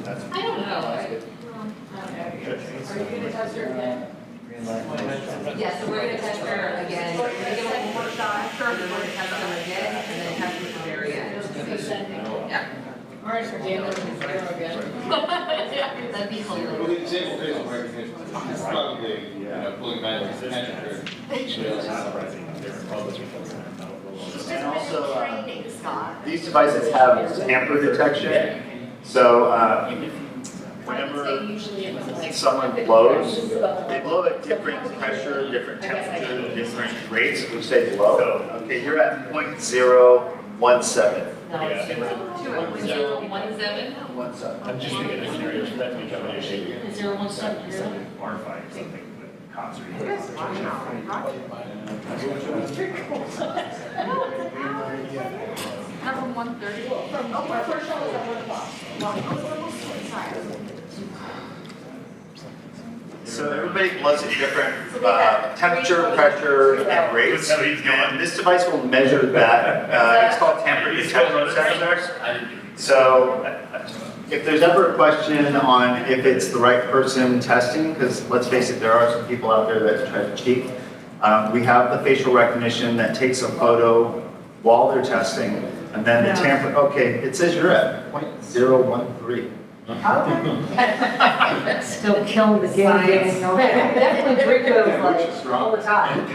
That's I don't know. Are you gonna test her again? Yeah, so we're gonna test her again. We're gonna give her 1 more shot, first we're gonna test them again, and then test them at the very end. Yeah. All right, so Dan, again. That'd be Well, hilarious. the disabled facial recognition is probably, pulling back the attention. And also, these devices have tamper detection. So whenever someone blows, they blow at different pressure, different temperature, different rates, which they blow. Okay, you're at 0.017. 0.017? I'm just thinking of scenarios for that to become an issue. 0.17. Bar fight, something, but concert. Number 130. So everybody blows at different temperature, pressure, and rates. And this device will measure that. It's called tamper detection sensor. So if there's ever a question on if it's the right person testing, because let's face it, there are some people out there that try to cheat. We have the facial recognition that takes a photo while they're testing, and then the tamper, okay, it says you're at 0.013. Still killing the game. Definitely drink those like all the time.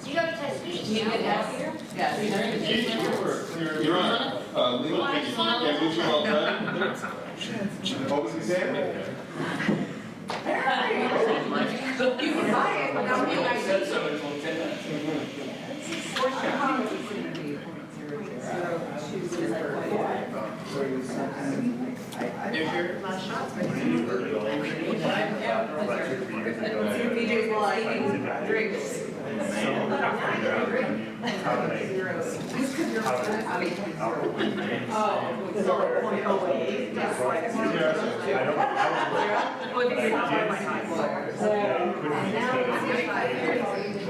You got to test speech. Yeah. You're on, legal opinion, yeah, which one all done? What was he saying? You can buy it, but that would be nice. BJ's like drinks. I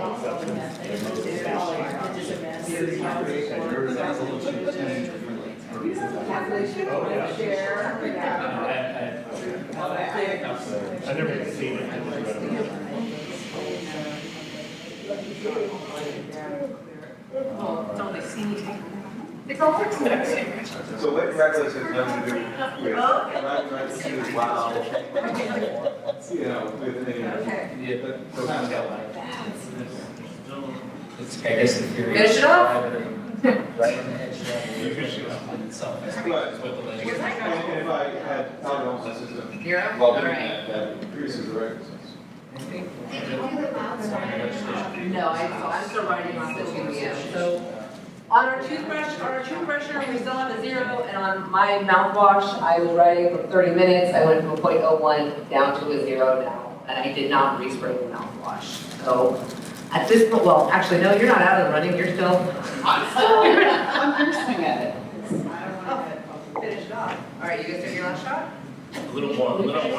never even seen it. It's only C. It's all So what reckless has nothing to do with, right to do wow. You know, with the. Yeah, but. It's, I guess the theory. Finish it off. Right on the edge of itself. But, and if I had alcohol in my system, You're up? while All doing right. that increases the recklessness. No, I'm still writing off the 2 p.m. So on our toothbrusher, we still have a 0, and on my mouthwash, I was writing for 30 minutes. I went from a 0.01 down to a 0 now, and I did not respray the mouthwash. So at this point, well, actually, no, you're not out of the running. You're still. I'm cursing at it. Finish it off. All right, you guys take your last shot? A little more than we can.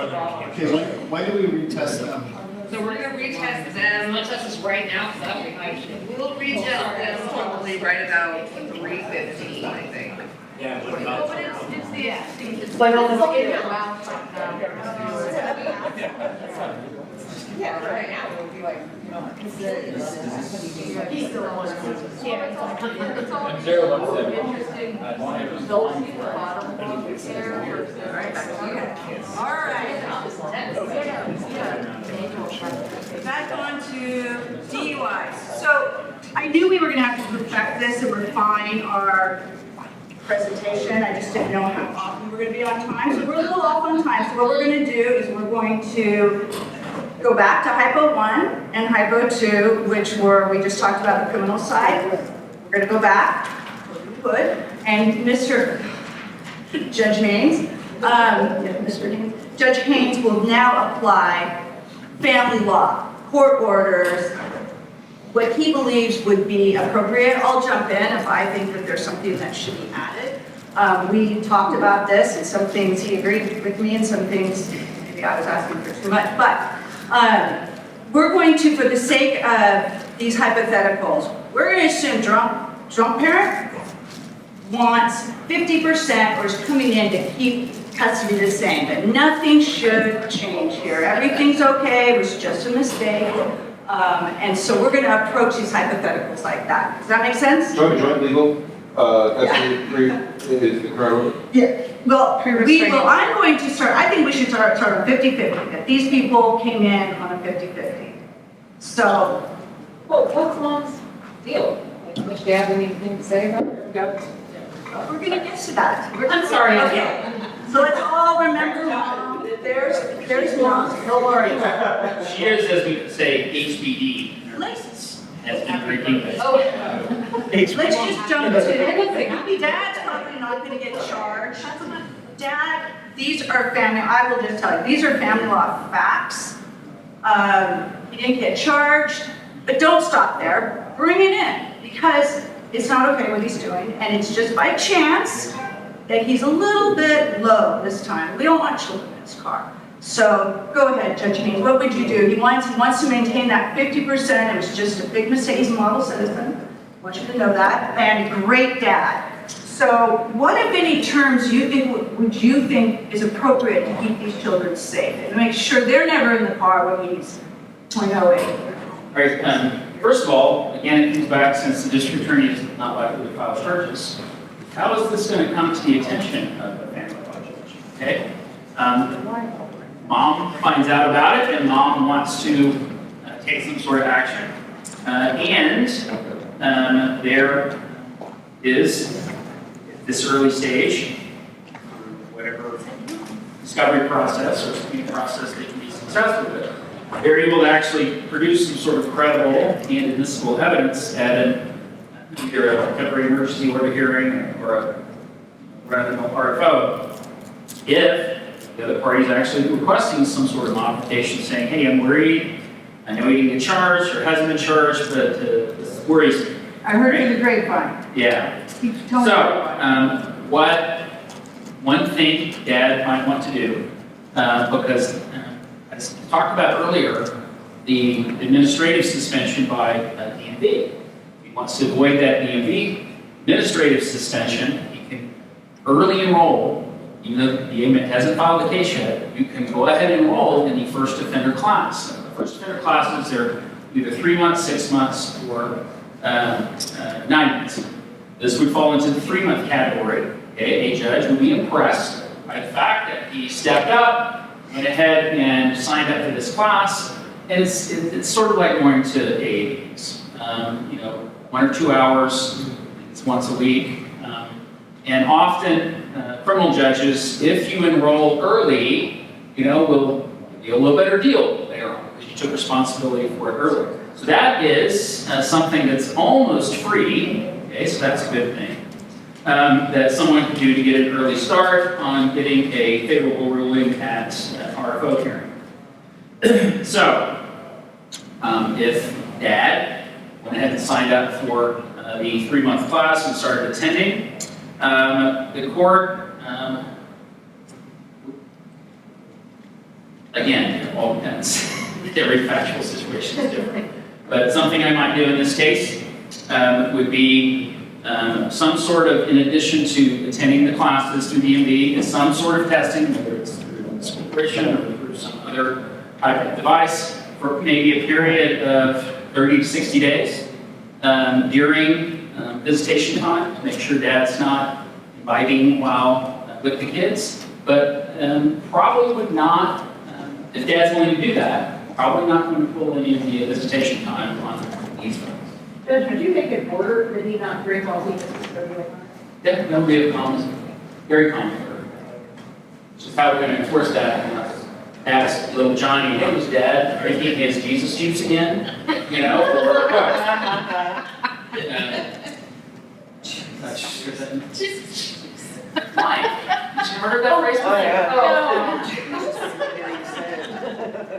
Okay, when do we retest them? So we're gonna retest them. Let's test this right now, so that'll be nice. We'll retest them probably right about 3:15, I think. Yeah. Oh, but it's the, it's But on the in your mouth. Yeah, right now it would be like, He's still on. It's all 017. interesting. Don't see the bottom of the chair. All right, back to you. All right. Back on to DUIs. So I knew we were gonna have to perfect this and refine our presentation. I just didn't know how often we were gonna be on time. So we're a little off on time. So what we're gonna do is we're going to go back to Hypo 1 and Hypo 2, which we just talked about the criminal side. We're gonna go back, and Judge Haynes, Judge Haynes will now apply family law, court orders, what he believes would be appropriate. I'll jump in if I think that there's something that should be added. We talked about this, and some things he agreed with me, and some things maybe I was asking for too much. But we're going to, for the sake of these hypotheticals, we're going to assume drunk parent wants 50% or is coming in to keep custody the same, but nothing should change here. Everything's okay, it was just a mistake. And so we're going to approach these hypotheticals like that. Does that make sense? Joint legal, custody free is the current. Yeah. Well, I'm going to start, I think we should start on 50-50, that these people came in on a 50-50. So. Well, what's mom's deal? Does she have anything to say about it? We're going to get to that. I'm sorry. Okay. So let's all remember mom. There's mom. Don't worry. She is, as we could say, HBD. Let's Has been drinking, but. let's just jump to it. Dad's probably not going to get charged. Dad, these are family, I will just tell you, these are family law facts. He didn't get charged, but don't stop there. Bring it in, because it's not okay what he's doing, and it's just by chance that he's a little bit low this time. We don't want children in his car. So go ahead, Judge Haynes, what would you do? He wants to maintain that 50%. It was just a big mistake. He's a model citizen. I want you to know that. And great dad. So what, if any, terms would you think is appropriate to keep these children safe and make sure they're never in the car when he's 0.08? All right, first of all, again, it comes back, since the district attorney is not likely to file charges, how is this going to come to the attention of the family law judge? Okay? Mom finds out about it, and mom wants to take some sort of action. There is, at this early stage, whatever discovery process or subpoena process they can be successful with, they're able to actually produce some sort of credible and admissible evidence at either a temporary emergency order hearing or a run-of-the-mill RFO, if the other party is actually requesting some sort of modification, saying, hey, I'm worried, I know he didn't get charged or hasn't been charged, but this worries me. I heard through the grapevine. Yeah. Tell me So, what one thing Dad might want to do, because as I talked about earlier, the administrative suspension by DMV. If he wants to avoid that DMV administrative suspension, he can early enroll, even though the inmate hasn't filed the case yet, you can go ahead and enroll in the first offender class. The first offender classes are either 3 months, 6 months, or 9 months. This would fall into the 3-month category. Okay? A judge would be impressed by the fact that he stepped up, went ahead and signed up for this class, and it's sort of like going to AAs. 1 or 2 hours, it's once a week. And often, criminal judges, if you enroll early, will give you a little better deal later on, because you took responsibility for it earlier. So that is something that's almost free, okay, so that's a good thing, that someone can do to get an early start on getting a favorable ruling at RFO hearing. So, if Dad went ahead and signed up for the 3-month class and started attending, the court, again, it all depends. Every factual situation is different. But something I might do in this case would be some sort of, in addition to attending the classes through DMV, is some sort of testing, whether it's through supervision or through some other type of device, for maybe a period of 30 to 60 days during visitation time, to make sure Dad's not inviting while with the kids, but probably would not, if Dad's willing to do that, probably not going to pull any of the visitation time on these folks. Judge, would you make an order that he not drink while he is custodial? That would be a common, very common order. Which is how we're going to enforce that. And ask little Johnny, hey, was Dad drinking his Jesus juice again? Or Mike, you never heard that phrase before?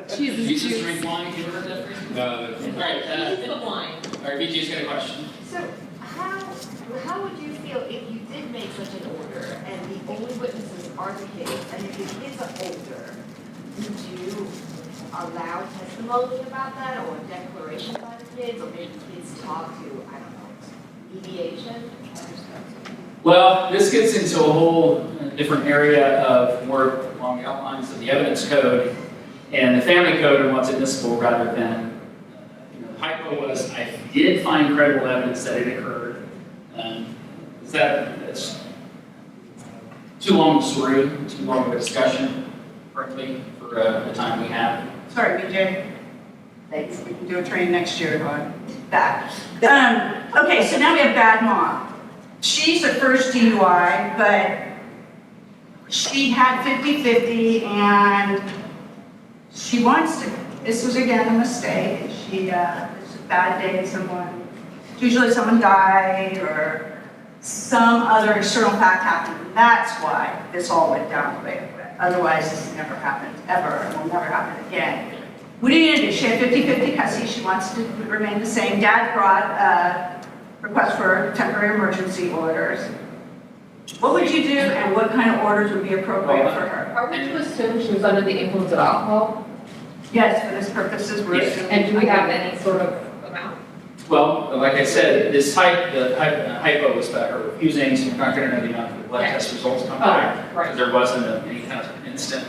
Jesus drink wine, you ever heard that phrase? No. All right, all right, BG's got a question. So how would you feel if you did make such an order and the only witnesses are the kids, and if the kids are older, would you allow testimony about that, or a declaration by the kids, or maybe kids talk to, I don't know, mediation? Well, this gets into a whole different area of more along the outlines of the evidence code and the family code and what's admissible rather than, the hypo was, I did find credible evidence that it occurred. That's too long a story, too long of a discussion, frankly, for the time we have. Sorry, BJ. Thanks. We can do a training next year on that. Okay, so now we have bad mom. She's her first DUI, but she had 50-50 and she wants to, this was again a mistake. It's a bad day, usually someone died or some other external fact happened. That's why this all went down the way. Otherwise, this never happened ever and will never happen again. What are you gonna do? She had 50-50 custody. She wants to remain the same. Dad brought a request for temporary emergency orders. What would you do and what kind of orders would be appropriate for her? Are we to assume she was under the influence of alcohol? Yes, for this purposes, we're Yes. assuming. And do we have any sort of amount? Well, like I said, the hypo was about her refusing, so we're not going to know the amount of the blood test results come back. right. Because there wasn't any kind of instant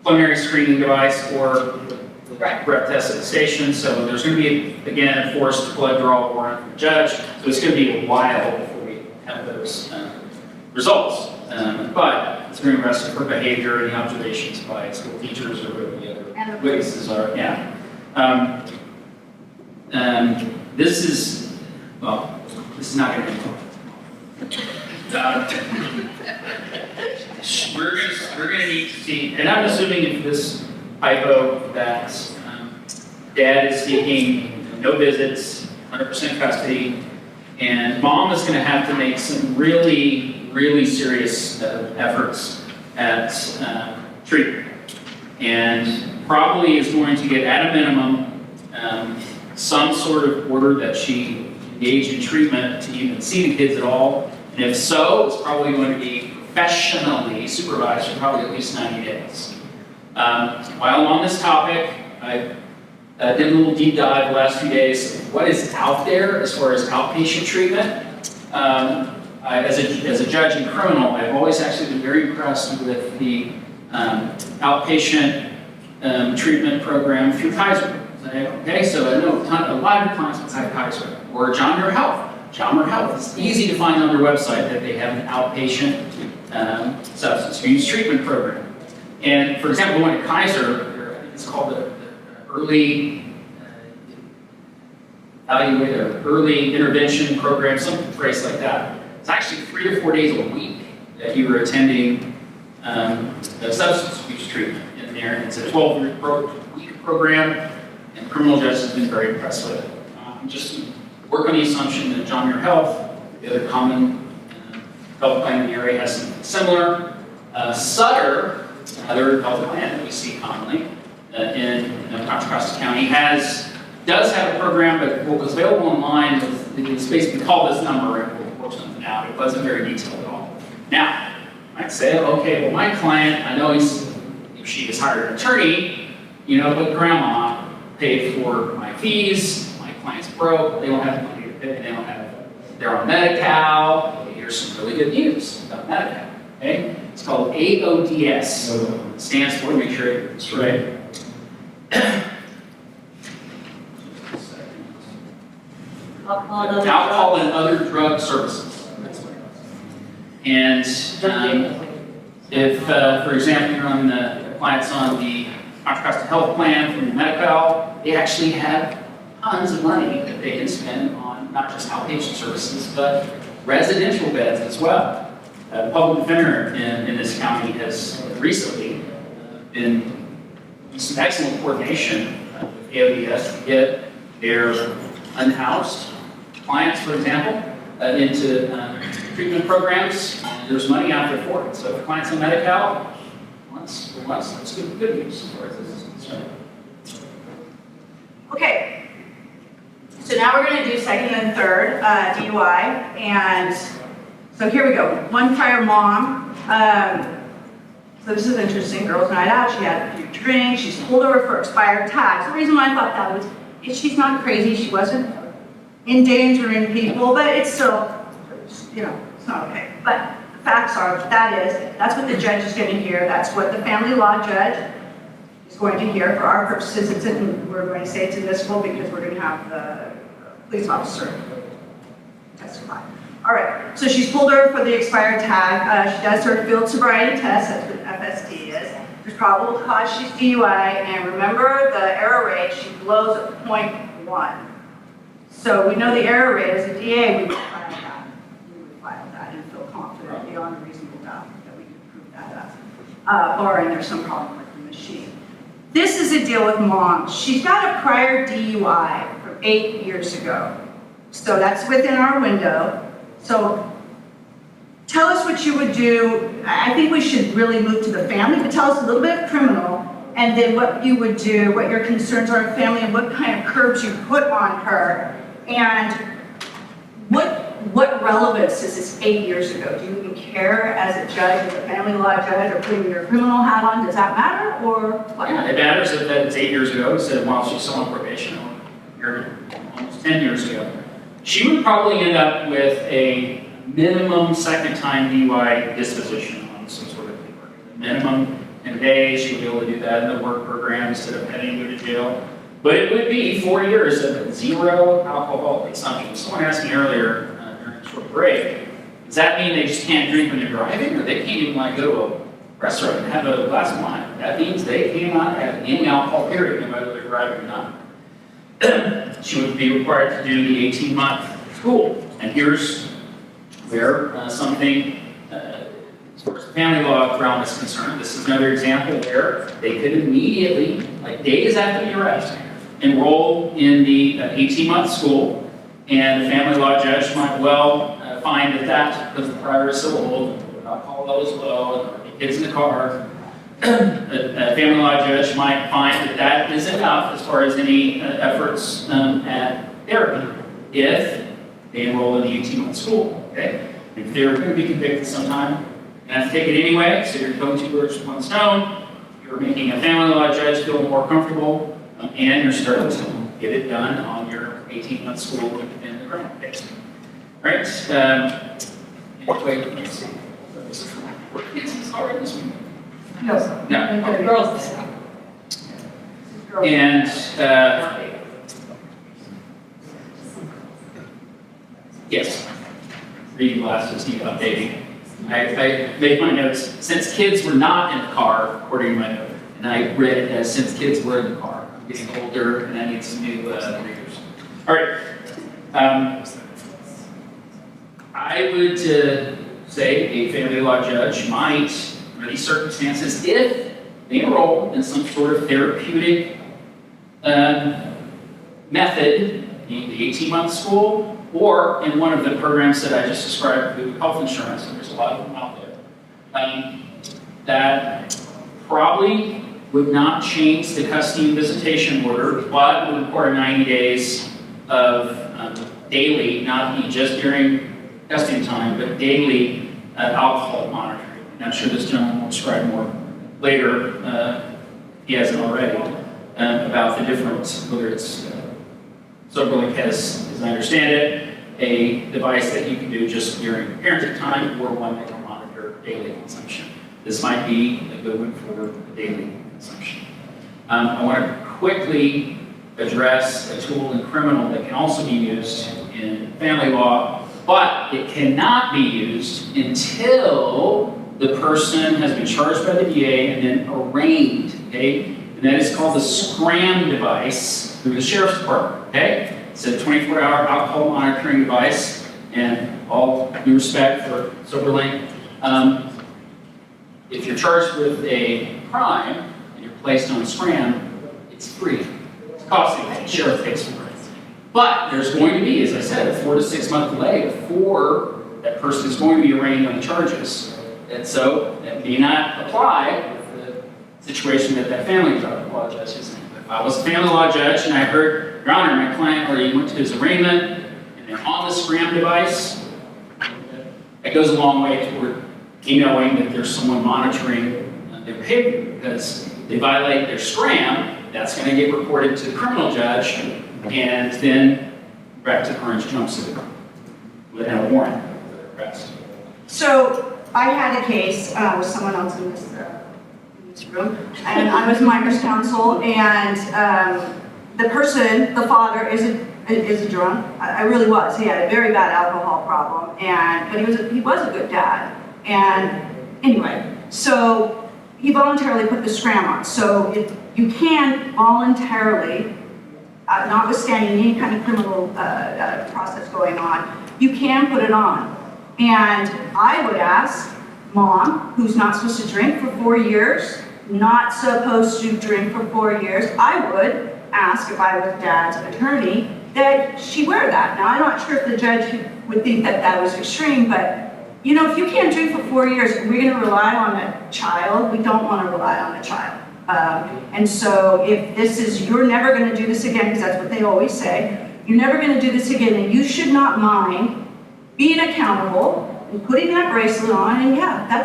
preliminary screening device or the breath test at the station, so there's going to be, again, a forced blood draw warrant from the judge, so it's going to be a while before we have those results. But it's going to be arrested for behavior and the observations by school teachers or whatever the other witnesses are. Yeah. This is not going to be we're going to need to see, and I'm assuming if this hypo that Dad is seeking no visits, 100% custody, and Mom is going to have to make some really, really serious efforts at treatment, and probably is going to get at a minimum some sort of order that she engage in treatment to even see the kids at all, and if so, it's probably going to be professionally supervised for probably at least 90 days. While I'm on this topic, I Did a little deep dive the last few days. What is out there as far as outpatient treatment? As a judge in criminal, I've always actually been very impressed with the outpatient treatment program through Kaiser. Okay, so I know a lot of clients with Kaiser or John Muir Health. John Muir Health, it's easy to find on their website that they have an outpatient substance abuse treatment program. And for example, going to Kaiser, it's called the early early intervention program, some phrase like that. It's actually 3 or 4 days a week that you were attending the substance abuse treatment in there. It's a 12-week program, and criminal justice has been very impressed with it. Just work on the assumption that John Muir Health, the other common health plan in the area, has something similar. Sutter, another health plan that we see commonly in Contra Costa County, does have a program, but what was available online was basically call this number and we'll work something out. It wasn't very detailed at all. Now, I might say, okay, well, my client, I know she has hired an attorney, but grandma paid for my fees, my client's broke, they don't have money to pay, they're on Medi-Cal. Here's some really good news about Medi-Cal, okay? It's called AODS. It stands for, make sure it's right. Alcohol and other drug services. And if, for example, you're on the clients on the Contra Costa Health Plan from Medi-Cal, they actually have tons of money that they can spend on not just outpatient services, but residential beds as well. The public defender in this county has recently been some excellent coordination with AODS to get their unhoused clients, for example, into treatment programs. There's money out there for it. So if clients on Medi-Cal, that's good news as far as this is concerned. Okay, so now we're going to do second and third DUI, and so here we go. One prior mom. So this is interesting. Girls' night out. She had a few drinks. She's pulled over for expired tags. The reason why I thought that was, she's not crazy. She wasn't endangering people, but it's still, it's not okay. But the facts are that's what the judge is going to hear. That's what the family law judge is going to hear. For our purposes, we're going to say it's admissible because we're going to have the police officer testify. All right, so she's pulled over for the expired tag. She does her field sobriety test, that's what FST is. There's probable cause she's DUI, and remember the error rate, she blows at 0.1. So we know the error rate. As a DA, we would file that. We would file that and feel confident beyond a reasonable doubt that we could prove that up, barring there's some problem with the machine. This is a deal with mom. She's got a prior DUI from 8 years ago. So that's within our window. So tell us what you would do. I think we should really move to the family, but tell us a little bit of criminal, and then what you would do, what your concerns are in family, and what kind of curbs you put on her, and what relevance is this 8 years ago? Do you even care as a judge, as a family law judge, or putting your criminal hat on? Does that matter, or what? Yeah, it matters that it's 8 years ago instead of while she's still on probation, or almost 10 years ago. She would probably end up with a minimum second-time DUI disposition on some sort of paper. Minimum in a day, she would be able to do that in the work program instead of having to go to jail. But it would be 4 years of zero alcohol consumption. Someone asked me earlier during a short break, does that mean they just can't drink when they're driving, or they can't even go to a restaurant and have a glass of wine? That means they cannot have any alcohol, period, no matter if they're driving or not. She would be required to do the 18-month school. And here's where something, as far as the family law realm is concerned, this is another example where they could immediately, like days after the arrest, enroll in the 18-month school, and the family law judge might well find that because the prior is so old, alcohol level is low, and the kids in the car, a family law judge might find that is enough as far as any efforts at therapy if they enroll in the 18-month school. Okay? If they're going to be convicted sometime, you have to take it anyway, so you're killing two birds with one stone. You're making a family law judge feel more comfortable And you're starting to get it done on your 18-month school in the criminal case. All right, anyway, let's see. Were kids already this week? No. No. The girls this week. And, yes, reading glasses need updating. I made my notes, since kids were not in the car, according to my note, and I read it as since kids were in the car. I'm getting older and I need some new readers. All right. I would say a family law judge might, under these circumstances, if they enroll in some sort of therapeutic method, the 18-month school, or in one of the programs that I just described through health insurance, and there's a lot of them out there, that probably would not change the custody and visitation order, but would require 90 days of daily, not just during custody time, but daily alcohol monitoring. And I'm sure this gentleman will describe more later, if he hasn't already, about the difference, whether it's Soberlink has, as I understand it, a device that you can do just during parenting time or one that can monitor daily consumption. This might be a good one for daily consumption. I want to quickly address a tool in criminal that can also be used in family law, but it cannot be used until the person has been charged by the DA and then arraigned, okay? And that is called the SCRAM device through the Sheriff's Department, okay? It's a 24-hour alcohol monitoring device, and all due respect for Soberlink, if you're charged with a crime and you're placed on SCRAM, it's free. It's costly, the sheriff pays for it. But there's going to be, as I said, a 4 to 6 month delay before that person is going to be arraigned on the charges. And so that may not apply with the situation that family law judge is in. If I was a family law judge and I heard, Your Honor, my client already went to his arraignment and they're on the SCRAM device, that goes a long way toward me knowing that there's someone monitoring their behavior, because they violate their SCRAM, that's going to get reported to the criminal judge, and then back to the orange jumpsuit with a warrant for arrest. So I had a case with someone else in this room, and I was minor's counsel, and the person, the father, is a drunk. I really was. He had a very bad alcohol problem, but he was a good dad. And anyway, so he voluntarily put the SCRAM on. So if you can voluntarily, notwithstanding any kind of criminal process going on, you can put it on. And I would ask mom, who's not supposed to drink for 4 years, not supposed to drink for 4 years, I would ask, if I was dad's attorney, that she wear that. Now, I'm not sure if the judge would think that that was extreme, but you know, if you can't drink for 4 years, we're going to rely on a child. We don't want to rely on a child. And so if this is, you're never going to do this again, because that's what they always say, you're never going to do this again, and you should not mind being accountable and putting that bracelet on, and yeah,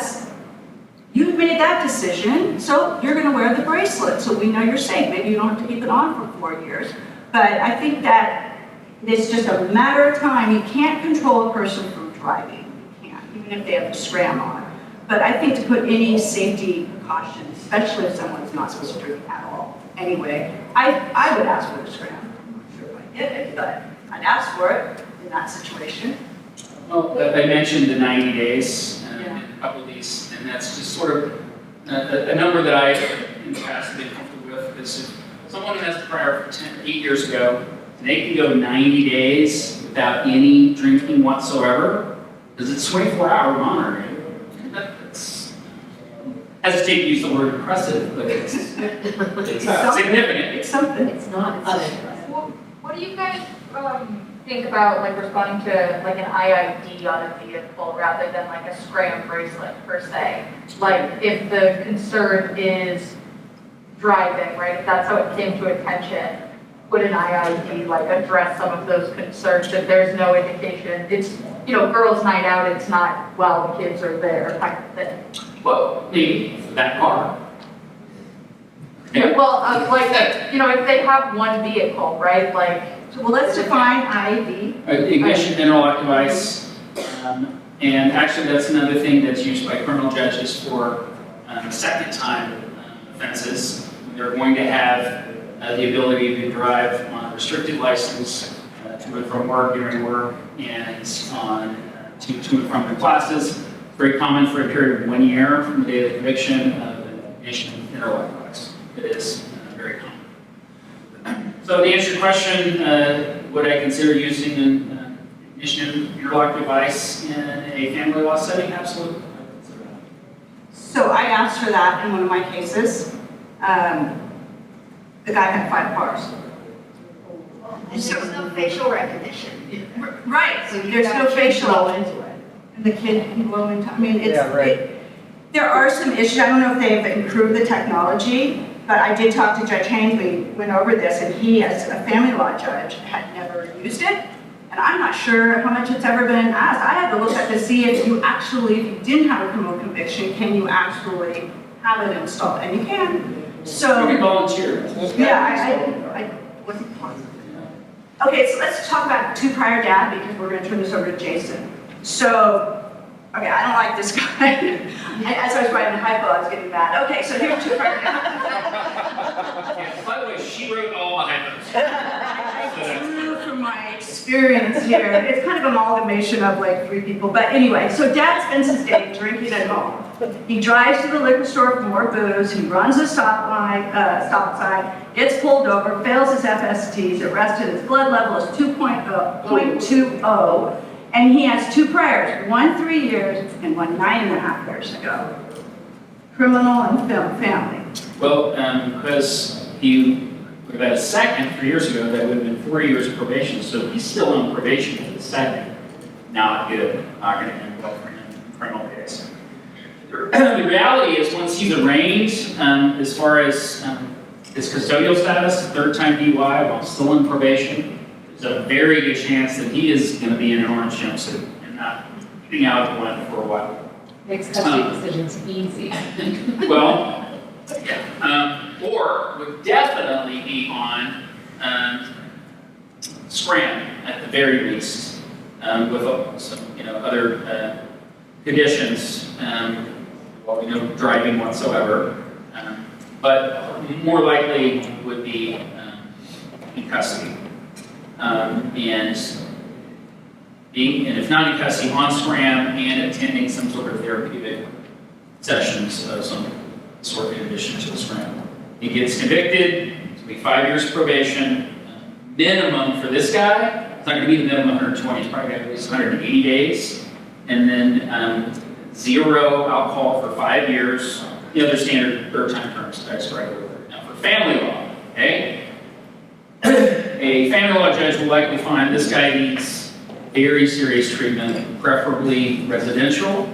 you've made that decision, so you're going to wear the bracelet, so we know you're safe. Maybe you don't have to keep it on for 4 years. But I think that it's just a matter of time. You can't control a person from driving. Even if they have the SCRAM on. But I think to put any safety precautions, especially if someone's not supposed to drink at all. Anyway, I would ask for the SCRAM. I'm not sure if I did it, but I'd ask for it in that situation. Well, I mentioned the 90 days in a couple of these, and that's just sort of a number that I, in the past, have been comfortable with. Is if someone has a prior 8 years ago, and they can go 90 days without any drinking whatsoever, because it's 24-hour monitoring. I hesitate to use the word impressive, but it's significant. It's something. It's not. What do you guys think about like responding to like an IID on a vehicle rather than like a SCRAM bracelet per se? Like if the concern is driving, right? If that's how it came to attention, would an IID like address some of those concerns if there's no indication? It's, you know, girls' night out, it's not while the kids are there type of thing. Well, maybe for that car. Okay. Well, like, you know, if they have one vehicle, right, like. So, well, let's define IED. Ignition interlock device, and actually that's another thing that's used by criminal judges for second time offenses. They're going to have the ability to drive on a restricted license to and from work, during work, and on to and from their classes. Very common for a period of 1 year from the day of the conviction of an ignition interlock device. It is very common. So to answer your question, would I consider using an ignition interlock device in a family law setting? Absolutely. I would consider that. So I asked for that in one of my cases. The guy had 5 cars. And there's no facial recognition. Right, So you there's gotta no facial. blow into it. And the kid can blow into, I mean, it's, Yeah, right. there are some issues. I don't know if they've improved the technology, but I did talk to Judge Haynes, we went over this, and he, as a family law judge, had never used it. And I'm not sure how much it's ever been asked. I had to look at to see if you actually, if you didn't have a criminal conviction, can you actually have it installed? And you can. So, You can volunteer. yeah, I wasn't positive. Okay, so let's talk about two prior dad, because we're gonna turn this over to Jason. So, okay, I don't like this guy. As I was writing the hypo, I was getting mad. Okay, so here are two prior dads. Yeah, by the way, she wrote all the hypos. I drew from my experience here. It's kind of an amalgamation of like 3 people, but anyway, so dad spends his day drinking at home. He drives to the liquor store for more booze, he runs a stop sign, gets pulled over, fails his FST, is arrested, his blood level is 2.20, and he has 2 priors, one 3 years and one 9.5 years ago. Criminal and family. Well, because he, about a second, 3 years ago, that would have been 4 years of probation, so he's still on probation for the second. Not good, not gonna end well for him in the criminal case. The reality is, once he's arraigned, as far as his custodial status, 3rd-time DUI while still in probation, there's a very good chance that he is going to be in an orange jumpsuit and not getting out of the one for a while. Makes custody decisions easy. Well, yeah, or would definitely be on scram at the very least, with some other conditions. Well, no driving whatsoever, but more likely would be in custody. And if not in custody, on scram and attending some sort of therapeutic sessions of some sort in addition to the scram. He gets convicted, it's going to be 5 years probation, minimum for this guy. It's not going to be the minimum 120, it's probably going to be at least 180 days, and then 0 alcohol for 5 years. The other standard 3rd-time terms text right over there. Now for family law, okay? A family law judge will likely find this guy needs very serious treatment, preferably residential.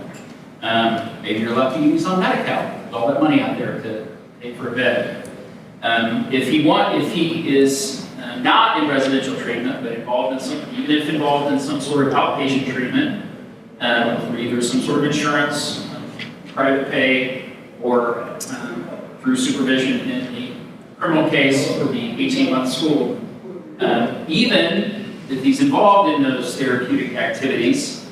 Maybe you're lucky he's on Medi-Cal, with all that money out there to pay for a bed. If he is not in residential treatment, but even if involved in some sort of outpatient treatment, through either some sort of insurance, private pay, or through supervision in the criminal case would be 18-month school. Even if he's involved in those therapeutic activities,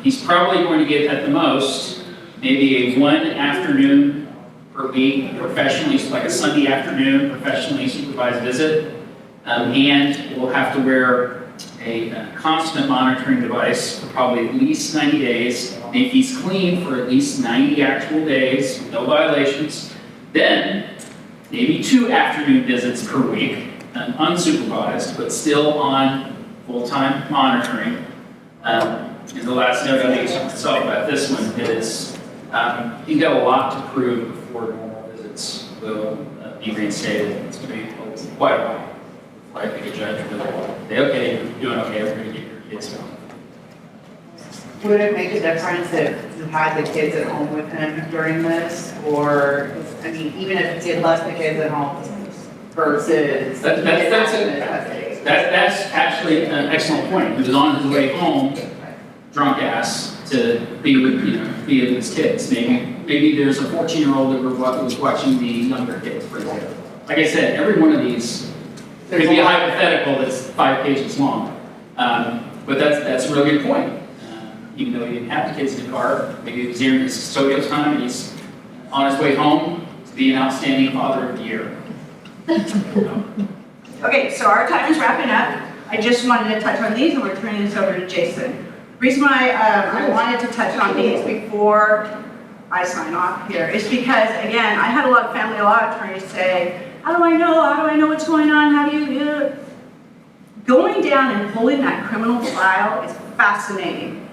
he's probably going to get at the most maybe a 1 afternoon per week professionally, like a Sunday afternoon professionally supervised visit, and will have to wear a constant monitoring device for probably at least 90 days. And if he's clean for at least 90 actual days, no violations, then maybe 2 afternoon visits per week, unsupervised, but still on full-time monitoring. And the last note I make to myself about this one is he's got a lot to prove before normal visits will be reinstated. It's going to be quite a while. I think a judge will say, okay, you're doing okay, we're going to get your kids home. Would it make a difference if you had the kids at home with him during this? Or, I mean, even if he had left the kids at home versus... That's actually an excellent point. He was on his way home, drunk ass, to be with, be with his kids. Maybe there's a 14-year-old that was watching the younger kids, for example. Like I said, every one of these could be a hypothetical that's 5 pages long. But that's a really good point. Even though he didn't have the kids in the car, maybe he was nearing his custodial time and he's on his way home to be an outstanding father of the year. Okay, so our time is wrapping up. I just wanted to touch on these, and we're turning this over to Jason. The reason why I wanted to touch on these before I sign off here is because, again, I had a lot of family law attorneys say, how do I know what's going on? How do you Going down and pulling that criminal file is fascinating.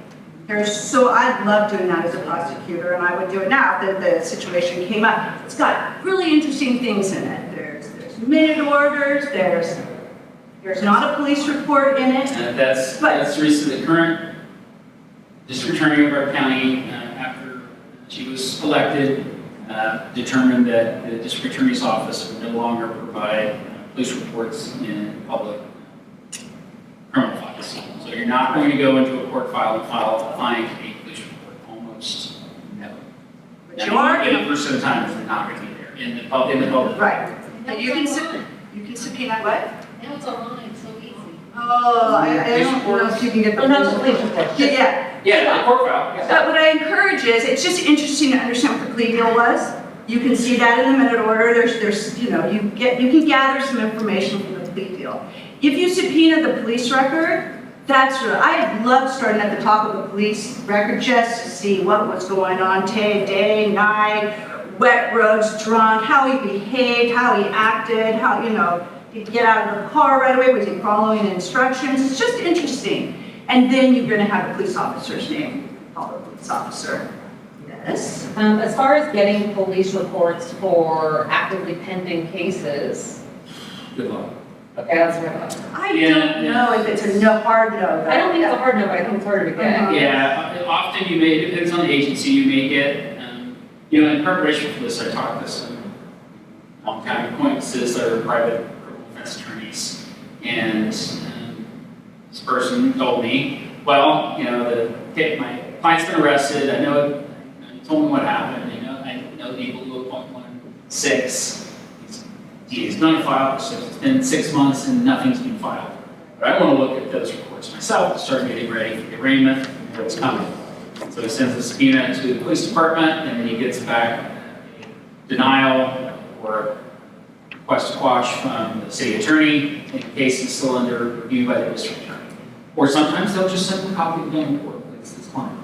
I love doing that as a prosecutor, and I would do it now if the situation came up. It's got really interesting things in it. There's minute orders, there's not a police report in it. That's recently the current district attorney of our county, after she was elected, determined that the district attorney's office would no longer provide police reports in public criminal files. So you're not going to go into a court file and find a police report, almost never. But you are 80% of the time it's not going to be there in the public. Right. And you can subpoena what? Now it's online, so easy. Oh, I don't know if you can get the police report. Yeah, the court file. But what I encourage is, it's just interesting to understand what the plea deal was. You can see that in the minute order. There's you can gather some information from the plea deal. If you subpoena the police record, I love starting at the top of the police record just to see what was going on day, night, wet roads, drunk, how he behaved, how he acted, how, did he get out of the car right away? Was he following instructions? It's just interesting. And then you're going to have a police officer's name, call the police officer. Yes? As far as getting police reports for actively pending cases, Good luck. okay, that's what I don't know if it's a hard no. Though. I don't think it's a hard no, but I think it's harder to get. Yeah, often it depends on the agency, you may get, in preparation for this, I talked to some long-time acquaintances that are private criminal defense attorneys, and this person told me, well, my client's been arrested, I know, you told me what happened, I know people who are 0.16. He's going to file, so it's been 6 months and nothing's been filed. But I want to look at those reports myself, start getting ready for the arraignment, what's coming. So he sends a subpoena to the police department, and then he gets back denial or request to quash from the city attorney, and the case is still under review by the district attorney. Or sometimes they'll just send a copy of the report, it's fine.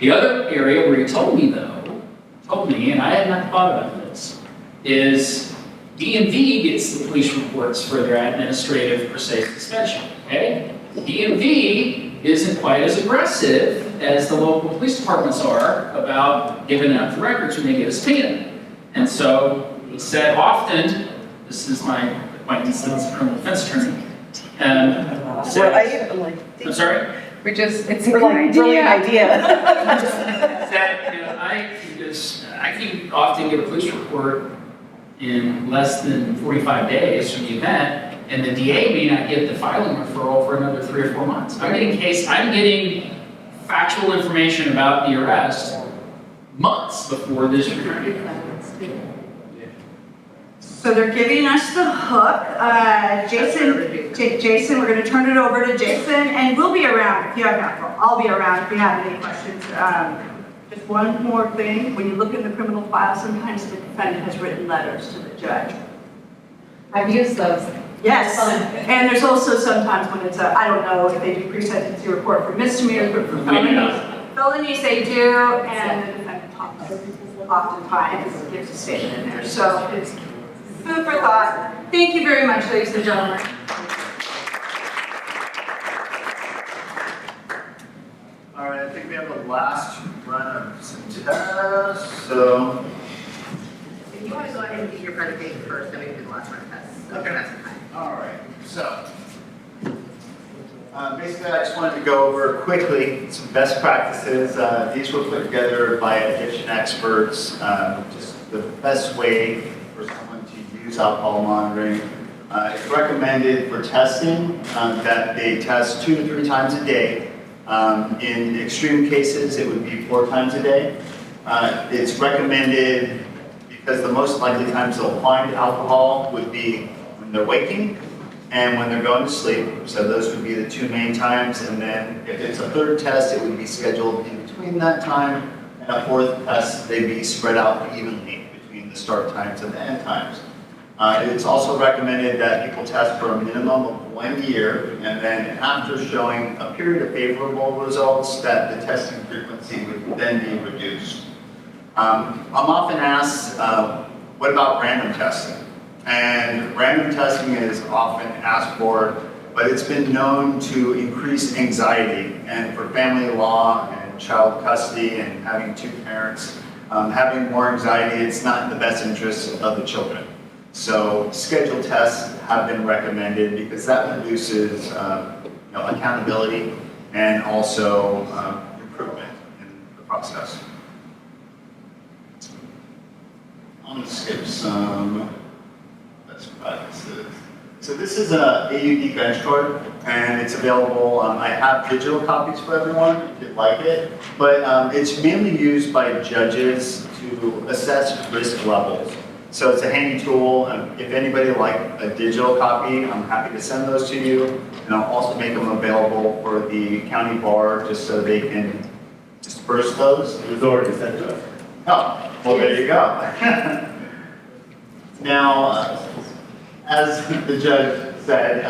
The other area where he told me, and I had not thought about this, is DMV gets the police reports for their administrative per se suspension, okay? DMV isn't quite as aggressive as the local police departments are about giving out the records when they get a subpoena. And so he said often, this is my acquaintance that's a criminal defense attorney, I'm sorry? It's a brilliant idea. That, I can often get a police report in less than 45 days from the event, and the DA may not get the filing referral for another 3 or 4 months. I'm getting factual information about the arrest months before this attorney. So they're giving us the hook. Jason, we're going to turn it over to Jason, and we'll be around if you have, I'll be around if you have any questions. Just one more thing, when you look in the criminal file, sometimes the defendant has written letters to the judge. I've used those. Yes, and there's also sometimes when it's I don't know if they do pre-sentencing report for misdemeanors, but for felonies they do, and the defendant oftentimes gives a statement in there. So it's food for thought. Thank you very much, ladies and gentlemen. All right, I think we have the last run of some tests, so. If you want to go ahead and do your presentation first, then we can do the last round of tests. Okay. That's the time. All right, so. Basically, I just wanted to go over quickly some best practices. These were put together by addiction experts, just the best way for someone to use alcohol monitoring. It's recommended for testing that they test 2 to 3 times a day In extreme cases, it would be 4 times a day. It's recommended because the most likely times they'll find alcohol would be when they're waking and when they're going to sleep. So those would be the 2 main times. And then if it's a 3rd test, it would be scheduled in between that time. And a 4th test, they'd be spread out evenly between the start times and the end times. It's also recommended that people test for a minimum of 1 year, and then after showing a period of favorable results, that the testing frequency would then be reduced. I'm often asked, what about random testing? And random testing is often asked for, but it's been known to increase anxiety, and for family law and child custody and having 2 parents, having more anxiety, it's not in the best interest of the children. So scheduled tests have been recommended because that reduces accountability and also improvement in the process. I'm going to skip some best practices. So this is a AUD bench card, and it's available. I have digital copies for everyone if you'd like it, but it's mainly used by judges to assess risk levels. So it's a handy tool, and if anybody would like a digital copy, I'm happy to send those to you. And I'll also make them available for the county bar just so they can disperse those. It was already sent to us. Oh, well, there you go. Now, as the judge said,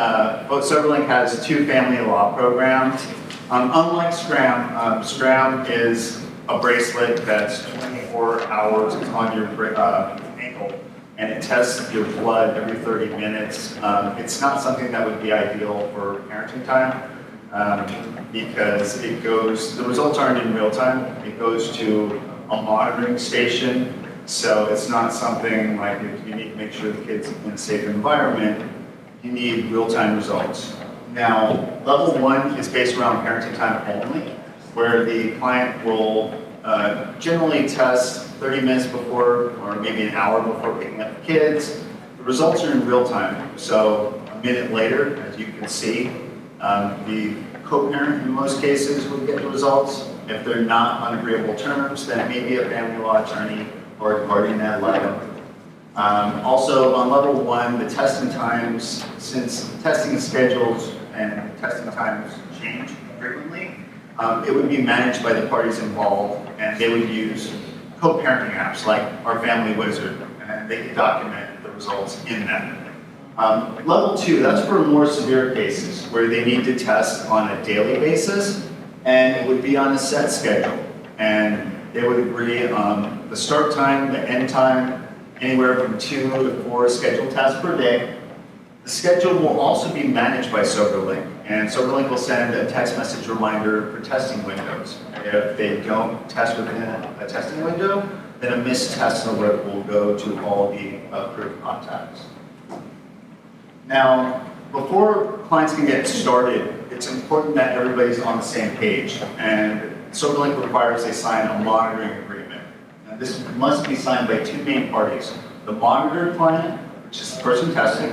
Soberlink has 2 family law programs. Unlike SCRAM, SCRAM is a bracelet that's 24 hours on your ankle, and it tests your blood every 30 minutes. It's not something that would be ideal for parenting time because the results aren't in real time. It goes to a monitoring station, so it's not something like if you need to make sure the kid's in a safe environment, you need real-time results. Now, level 1 is based around parenting time only, where the client will generally test 30 minutes before or maybe an hour before picking up the kids. The results are in real time. So a minute later, as you can see, the co-parent in most cases would get the results. If they're not on agreeable terms, then maybe a family law attorney or a guardian ad litem. Also on level 1, the testing times, since testing schedules and testing times change frequently, it would be managed by the parties involved, and they would use co-parenting apps like our Family Wizard, and they could document the results in that. Level 2, that's for more severe cases where they need to test on a daily basis, and it would be on a set schedule. And they would agree on the start time, the end time, anywhere from 2 to 4 scheduled tests per day. The schedule will also be managed by Soberlink, and Soberlink will send a text message reminder for testing windows. If they don't test within a testing window, then a missed test alert will go to all the approved contacts. Now, before clients can get started, it's important that everybody's on the same page, and Soberlink requires they sign a monitoring agreement. And this must be signed by 2 main parties: the monitored client, which is the person testing,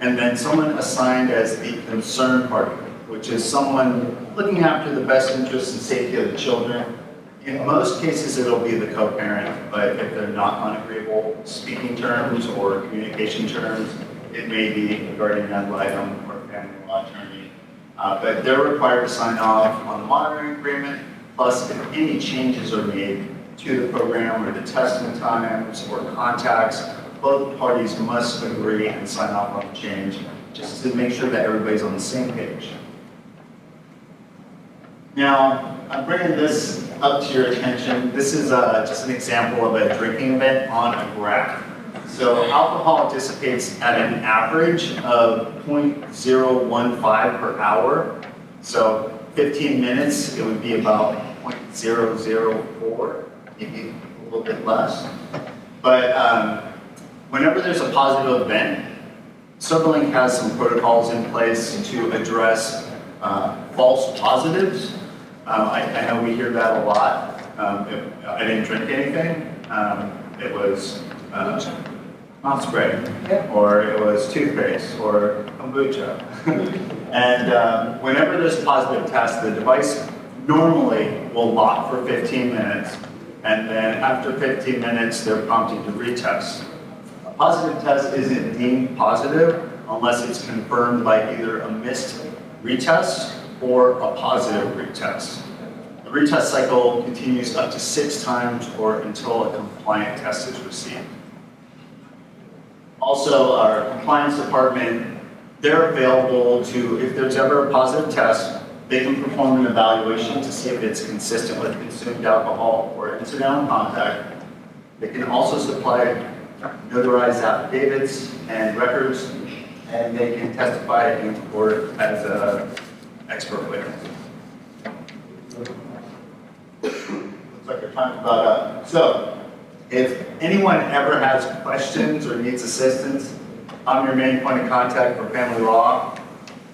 and then someone assigned as the concerned party, which is someone looking after the best interests and safety of the children. In most cases, it'll be the co-parent, but if they're not on agreeable speaking terms or communication terms, it may be a guardian ad litem or a family law attorney. But they're required to sign off on the monitoring agreement, plus if any changes are made to the program or the testing times or contacts, both parties must agree and sign off on the change, just to make sure that everybody's on the same page. Now, I'm bringing this up to your attention. This is just an example of a drinking event on a graph. So alcohol dissipates at an average of 0.015 per hour. So 15 minutes, it would be about 0.004, maybe a little bit less. But whenever there's a positive event, Soberlink has some protocols in place to address false positives. I know we hear that a lot. I didn't drink anything. It was mouth spray, or it was toothpaste, or kombucha. And whenever there's a positive test, the device normally will lock for 15 minutes, and then after 15 minutes, they're prompted to retest. A positive test isn't deemed positive unless it's confirmed by either a missed retest or a positive retest. The retest cycle continues up to 6 times or until a compliant test is received. Also, our compliance department, they're available to, if there's ever a positive test, they can perform an evaluation to see if it's consistent with consumed alcohol or incidental contact. They can also supply notarized affidavits and records, and they can testify in court as an expert witness. Looks like your time's about up. So, if anyone ever has questions or needs assistance, I'm your main point of contact for family law,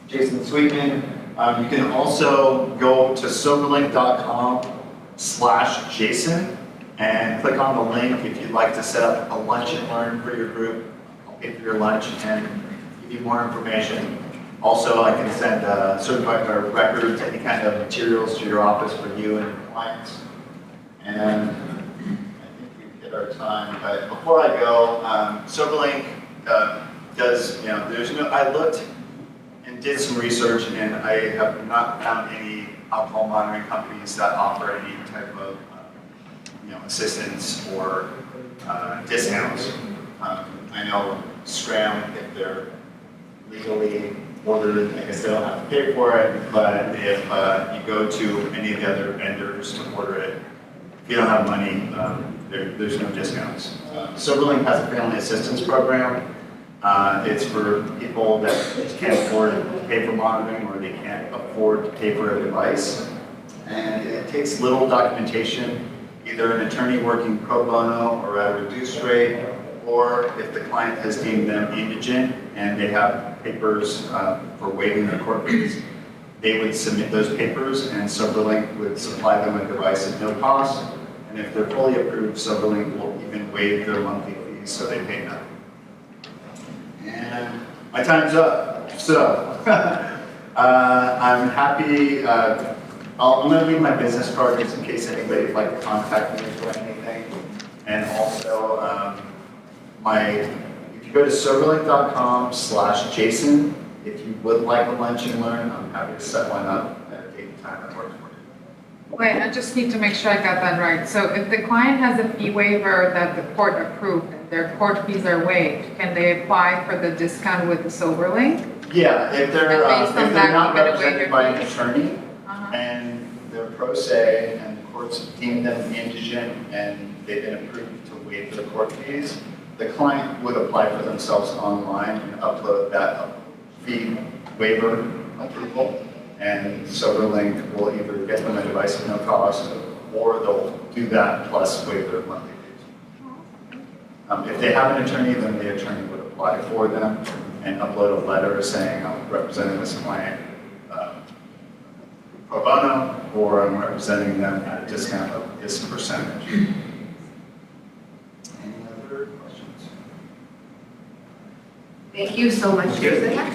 Jason Sweetman. You can also go to soberlink.com/Jason and click on the link if you'd like to set up a lunch and learn for your group. I'll pay for your lunch and give you more information. Also, I can send certified records, any kind of materials to your office for you and your clients. And I think we've hit our time, but before I go, Soberlink does, I looked and did some research, and I have not found any alcohol monitoring companies that offer any type of, assistance or discounts. I know Scram, if they're legally ordered, I guess they don't have to pay for it, but if you go to any of the other vendors to order it, if you don't have money, there's no discounts. Soberlink has a family assistance program. It's for people that can't afford to pay for monitoring or they can't afford to pay for a device. And it takes little documentation, either an attorney working pro bono or at a reduced rate, or if the client has deemed them indigent and they have papers for waiving their court fees, they would submit those papers and Soberlink would supply them a device at no cost. And if they're fully approved, Soberlink will even waive their monthly fees so they pay nothing. And my time's up, so I'm happy. I'm going to leave my business card just in case anybody would like to contact me for anything. And also, if you go to soberlink.com/Jason, if you would like a lunch and learn, I'm happy to set one up at a date and time that works for you. Wait, I just need to make sure I got that right. So if the client has a fee waiver that the court approved and their court fees are waived, can they apply for the discount with the Soberlink? Yeah, if they're based on that, not you're gonna waive represented your by an fees? attorney and they're pro se and the courts deem them indigent and they've been approved to waive their court fees, the client would apply for themselves online and upload that fee waiver approval. And Soberlink will either get them a device at no cost, or they'll do that plus waive their monthly fees. If they have an attorney, then the attorney would apply for them and upload a letter saying, I'm representing this client pro bono, or I'm representing them at a discount of this percentage. Any other questions? Thank you so much, Jason.